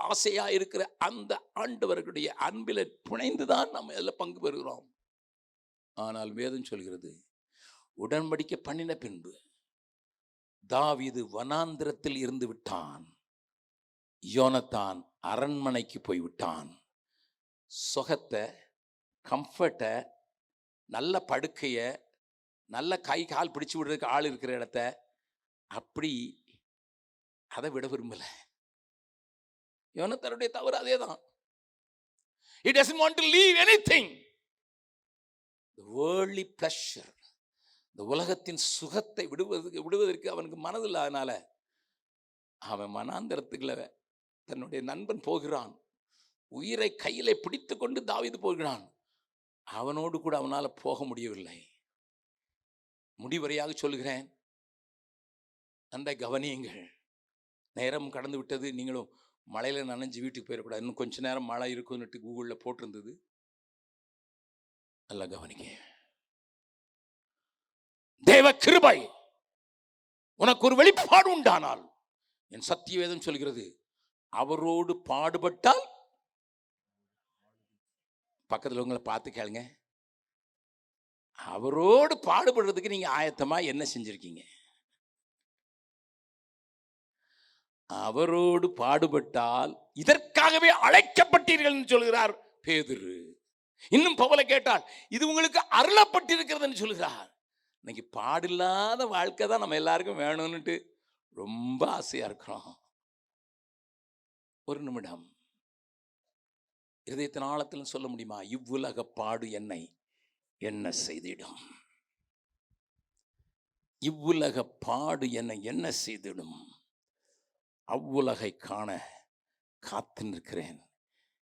ஆசையா இருக்கிற அந்த ஆண்டவர்களுடைய அன்பில் புனைந்துதான் நம்ம இதில் பங்கு பெறுகிறோம். ஆனால் வேதம் சொல்கிறது, உடன்படிக்கை பண்ணின பின்பு தாவீது வனாந்திரத்தில் இருந்து விட்டான். யோனத்தான் அரண்மனைக்கு போய்விட்டான். சுகத்தை, கம்ஃபர்ட்டை, நல்ல படுக்கைய, நல்ல கை கால் பிடிச்சு விடுறதுக்கு ஆள் இருக்கிற இடத்த அப்படி அதை விட விரும்பல. யோனத்தானுடைய தவறு அதேதான். He doesn't want to leave anything. The worldly pleasure, இந்த உலகத்தின் சுகத்தை விடுவதற்கு அவனுக்கு மனதில்லை. அதனால அவன் மனாந்தரத்துக்குள்ள தன்னுடைய நண்பன் போகிறான். உயிரை கையிலே பிடித்து கொண்டு தாவீது போகிறான். அவனோடு கூட அவனால் போக முடியவில்லை. முடிவரையாக சொல்கிறேன், நன்றை கவனியுங்கள். நேரம் கடந்து விட்டது. நீங்களும் மழையில் நனைஞ்சு வீட்டுக்கு போயிடக்கூடாது. இன்னும் கொஞ்ச நேரம் மழை இருக்குன்னுட்டு கூகுளில் போட்டிருந்தது. நல்லா கவனிக்க. தேவ கிருபை உனக்கு ஒரு வெளிப்பாடு உண்டானால், என் சத்திய வேதம் சொல்கிறது, அவரோடு பாடுபட்டால், பக்கத்தில் உங்களை பார்த்து கேளுங்க, அவரோடு பாடுபடுறதுக்கு நீங்க ஆயத்தமா என்ன செஞ்சிருக்கீங்க? அவரோடு பாடுபட்டால் இதற்காகவே அழைக்கப்பட்டீர்கள் என்று சொல்கிறார் பேதுரு. இன்னும் பவுலை கேட்டால் இது உங்களுக்கு அருளப்பட்டிருக்கிறது சொல்கிறார். இன்னைக்கு பாடில்லாத வாழ்க்கை தான் நம்ம எல்லாருக்கும் வேணும்னுட்டு ரொம்ப ஆசையா இருக்கிறோம். ஒரு நிமிடம் இருதயத்தின் ஆழத்தில் சொல்ல முடியுமா? இவ்வுலக பாடு என்னை என்ன செய்திடும்? இவ்வுலக பாடு என்னை என்ன செய்திடும்? அவ்வுலகை காண காத்து நிற்கிறேன்.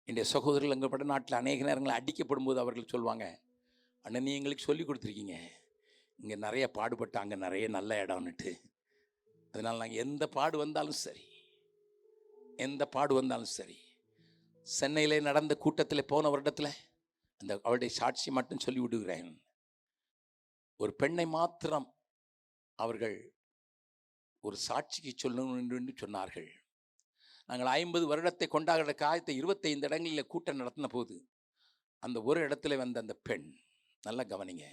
என்னுடைய சகோதரர்கள் எங்கப்பட்ட நாட்டில் அநேக நேரங்களில் அடிக்கப்படும் போது அவர்கள் சொல்லுவாங்க, அண்ணன் நீ எங்களுக்கு சொல்லி கொடுத்துருக்கீங்க, இங்கே நிறைய பாடுபட்டு அங்கே நிறைய நல்ல இடம்னுட்டு. அதனால் நாங்கள் எந்த பாடு வந்தாலும் சரி, சென்னையிலே நடந்த கூட்டத்தில் போன வருடத்தில் அந்த அவளுடைய சாட்சி மட்டும் சொல்லி விடுகிறேன். ஒரு பெண்ணை மாத்திரம் அவர்கள் ஒரு சாட்சிக்கு சொல்லணும் என்று சொன்னார்கள். நாங்கள் 50 வருடத்தை கொண்டாடுற காலத்தை 25 இடங்களில் கூட்டம் நடத்தின போது அந்த ஒரு இடத்துல வந்த அந்த பெண், நல்லா கவனிங்க,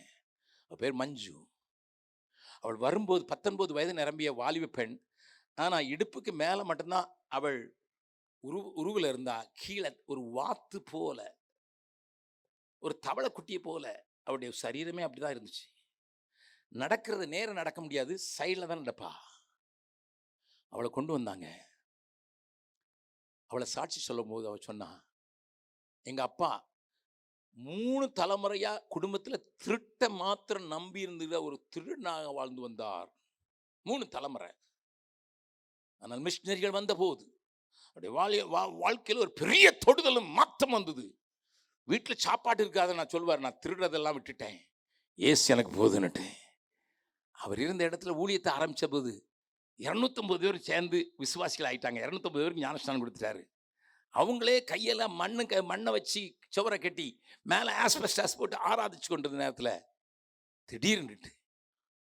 அவள் பேர் மஞ்சு. அவள் வரும்போது 19 வயது நிரம்பிய வாலிப பெண். ஆனால் இடுப்புக்கு மேலே மட்டும்தான் அவள் உருவில் இருந்தா. கீழே ஒரு வாத்து போல, ஒரு தவளை குட்டியை போல அவளுடைய சரீரமே அப்படிதான் இருந்துச்சு. நடக்கிறது நேரம் நடக்க முடியாது, சைடில் தான் நடப்பா. அவளை கொண்டு வந்தாங்க. அவளை சாட்சி சொல்லும் போது அவள் சொன்னா, எங்க அப்பா 3 தலைமுறையா குடும்பத்தில் திருட்ட மாத்திரம் நம்பி இருந்த ஒரு திருடனாக வாழ்ந்து வந்தார். 3 தலைமுறை. ஆனால் மிஷினரிகள் வந்த போது அவருடைய வாழ்க்கையில் ஒரு பெரிய தொடுதலும் மாற்றம் வந்தது. வீட்டில் சாப்பாட்டு இருக்காத நான் சொல்வார், நான் திருடுறதெல்லாம் விட்டுட்டேன், ஏசு எனக்கு போதுன்னுட்டு. அவர் இருந்த இடத்துல ஊழியத்தை ஆரம்பித்த போது 250 பேர் சேர்ந்து விசுவாசிகள் ஆயிட்டாங்க. 250 பேருக்கு ஞானஸ்தானம் கொடுத்துட்டாரு. அவங்களே கையெல்லாம் மண்ணை வச்சு சுவரை கட்டி மேலே ஆஸ்பெஸ்டாஸ் போட்டு ஆராதிச்சு கொண்டிருந்த நேரத்தில் திடீர்னுட்டு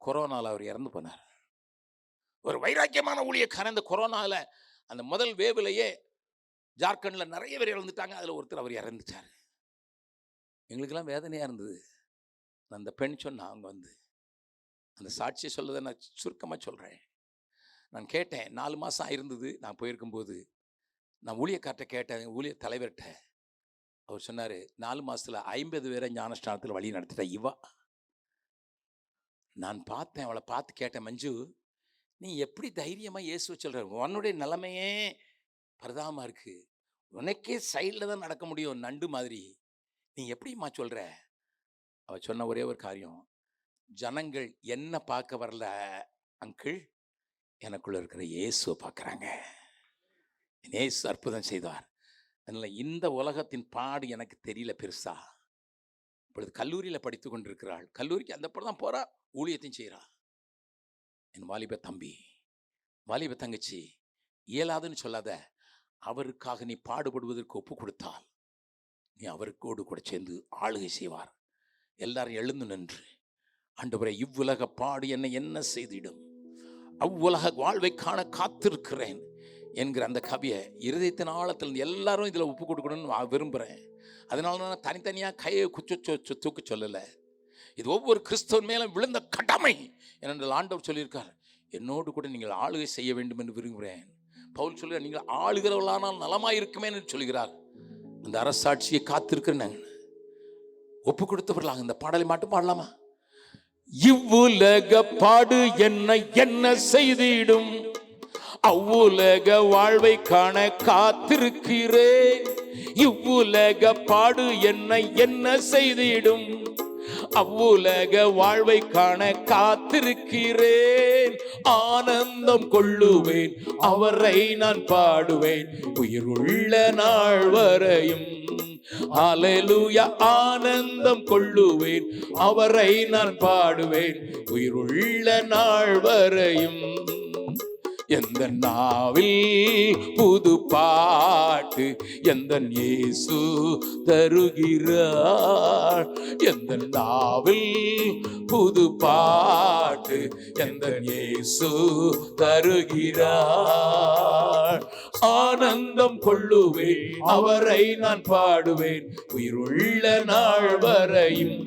கொரோனாவில் அவர் இறந்து போனார். ஒரு வைராக்கியமான ஊழியக்காரன். இந்த கொரோனாவில் அந்த முதல் வேவிலேயே ஜார்க்கண்டில் நிறைய பேர் இறந்துட்டாங்க. அதில் ஒருத்தர் அவர் இறந்துட்டார். எங்களுக்கெல்லாம் வேதனையாக இருந்தது. அந்த பெண் சொன்னா, அவங்க வந்து அந்த சாட்சியை சொல்லதை நான் சுருக்கமாக சொல்கிறேன். நான் கேட்டேன், 4 மாதம் இருந்தது. நான் போயிருக்கும்போது நான் ஊழியக்கார்ட்ட கேட்டேன், ஊழிய தலைவர்கிட்ட. அவர் சொன்னார், 4 மாதத்தில் 50 பேரை ஞானஸ்தானத்தில் வழி நடத்திட்டா இவா. நான் பார்த்தேன், அவளை பார்த்து கேட்டேன், மஞ்சு நீ எப்படி தைரியமாக இயேசுவை சொல்கிற? உன்னுடைய நிலைமையே பரிதாபமாக இருக்குது, உனக்கே சைடில் தான் நடக்க முடியும் நண்டு மாதிரி, நீ எப்படிம்மா சொல்கிற? அவள் சொன்ன ஒரே ஒரு காரியம், ஜனங்கள் என்ன பார்க்க வரல அங்கிள், எனக்குள்ள இருக்கிற இயேசுவை பார்க்குறாங்க. இயேசு அற்புதம் செய்தார். அதனால் இந்த உலகத்தின் பாடு எனக்கு தெரியல பெருசா. இப்பொழுது கல்லூரியில் படித்து கொண்டிருக்கிறாள். கல்லூரிக்கு அந்த படம் தான் போகிறா, ஊழியத்தையும் செய்கிறா. என் வாலிப தம்பி, வாலிப தங்கச்சி, இயலாதுன்னு சொல்லாத. அவருக்காக நீ பாடுபடுவதற்கு ஒப்பு கொடுத்தால் நீ அவருக்கோடு கூட சேர்ந்து ஆளுகை செய்வார். எல்லாரும் எழுந்து நின்று, ஆண்டவரே இவ்வுலக பாடு என்னை என்ன செய்திடும், அவ்வுலக வாழ்வை காண காத்திருக்கிறேன் என்கிற அந்த கவியை இருதயத்தின் ஆழத்தில் எல்லாரும் இதில் ஒப்பு கொடுக்கணும்னு நான் விரும்புகிறேன். அதனால நான் தனித்தனியாக கையை தூக்க சொல்லலை. இது ஒவ்வொரு கிறிஸ்தவன் மேலும் விழுந்த கடமை என்று ஆண்டவர் சொல்லியிருக்கார். என்னோடு கூட நீங்கள் ஆளுகை செய்ய வேண்டும் என்று விரும்புகிறேன். பவுல் சொல்லுகிறார், நீங்கள் ஆளுகிறவர்களானால் நலமாக இருக்குமே என்று சொல்கிறார். அந்த அரசாட்சியை காத்திருக்கிறேன். ஒப்பு கொடுத்தவர்களாக இந்த பாடலை மட்டும் பாடலாமா? இவ்வுலக பாடு என்னை என்ன செய்திடும், அவ்வுலக வாழ்வை காண காத்திருக்கிறேன். இவ்வுலக பாடு என்னை என்ன செய்திடும், அவ்வுலக வாழ்வை காண காத்திருக்கிறேன். ஆனந்தம் கொள்ளுவேன், அவரை நான் பாடுவேன், உயிருள்ள நாள் வரையும். அல்லேலூயா. ஆனந்தம் கொள்ளுவேன், அவரை நான் பாடுவேன், உயிருள்ள நாள் வரையும். எந்த நாவில் புது பாட்டு எந்த இயேசு தருகிறார். எந்த நாவில் புது பாட்டு எந்த இயேசு தருகிறார். ஆனந்தம் கொள்ளுவேன், அவரை நான் பாடுவேன், உயிருள்ள நாள் வரையும்.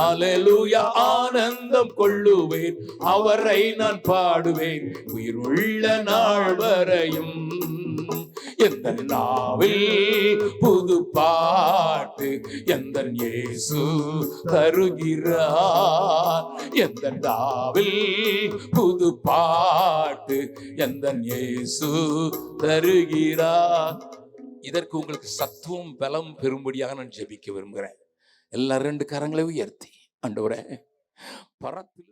அல்லேலூயா. ஆனந்தம் கொள்ளுவேன், அவரை நான் பாடுவேன், உயிருள்ள நாள் வரையும். எந்த நாவில் புது பாட்டு எந்த இயேசு தருகிறார். எந்த நாவில் புது பாட்டு எந்த இயேசு தருகிறார். இதற்கு உங்களுக்கு சத்துவம் பலம் பெறும்படியாக நான் ஜெபிக்க விரும்புகிறேன். எல்லாரும் 2 கரங்களை உயர்த்தி, ஆண்டவரே பரத்தில்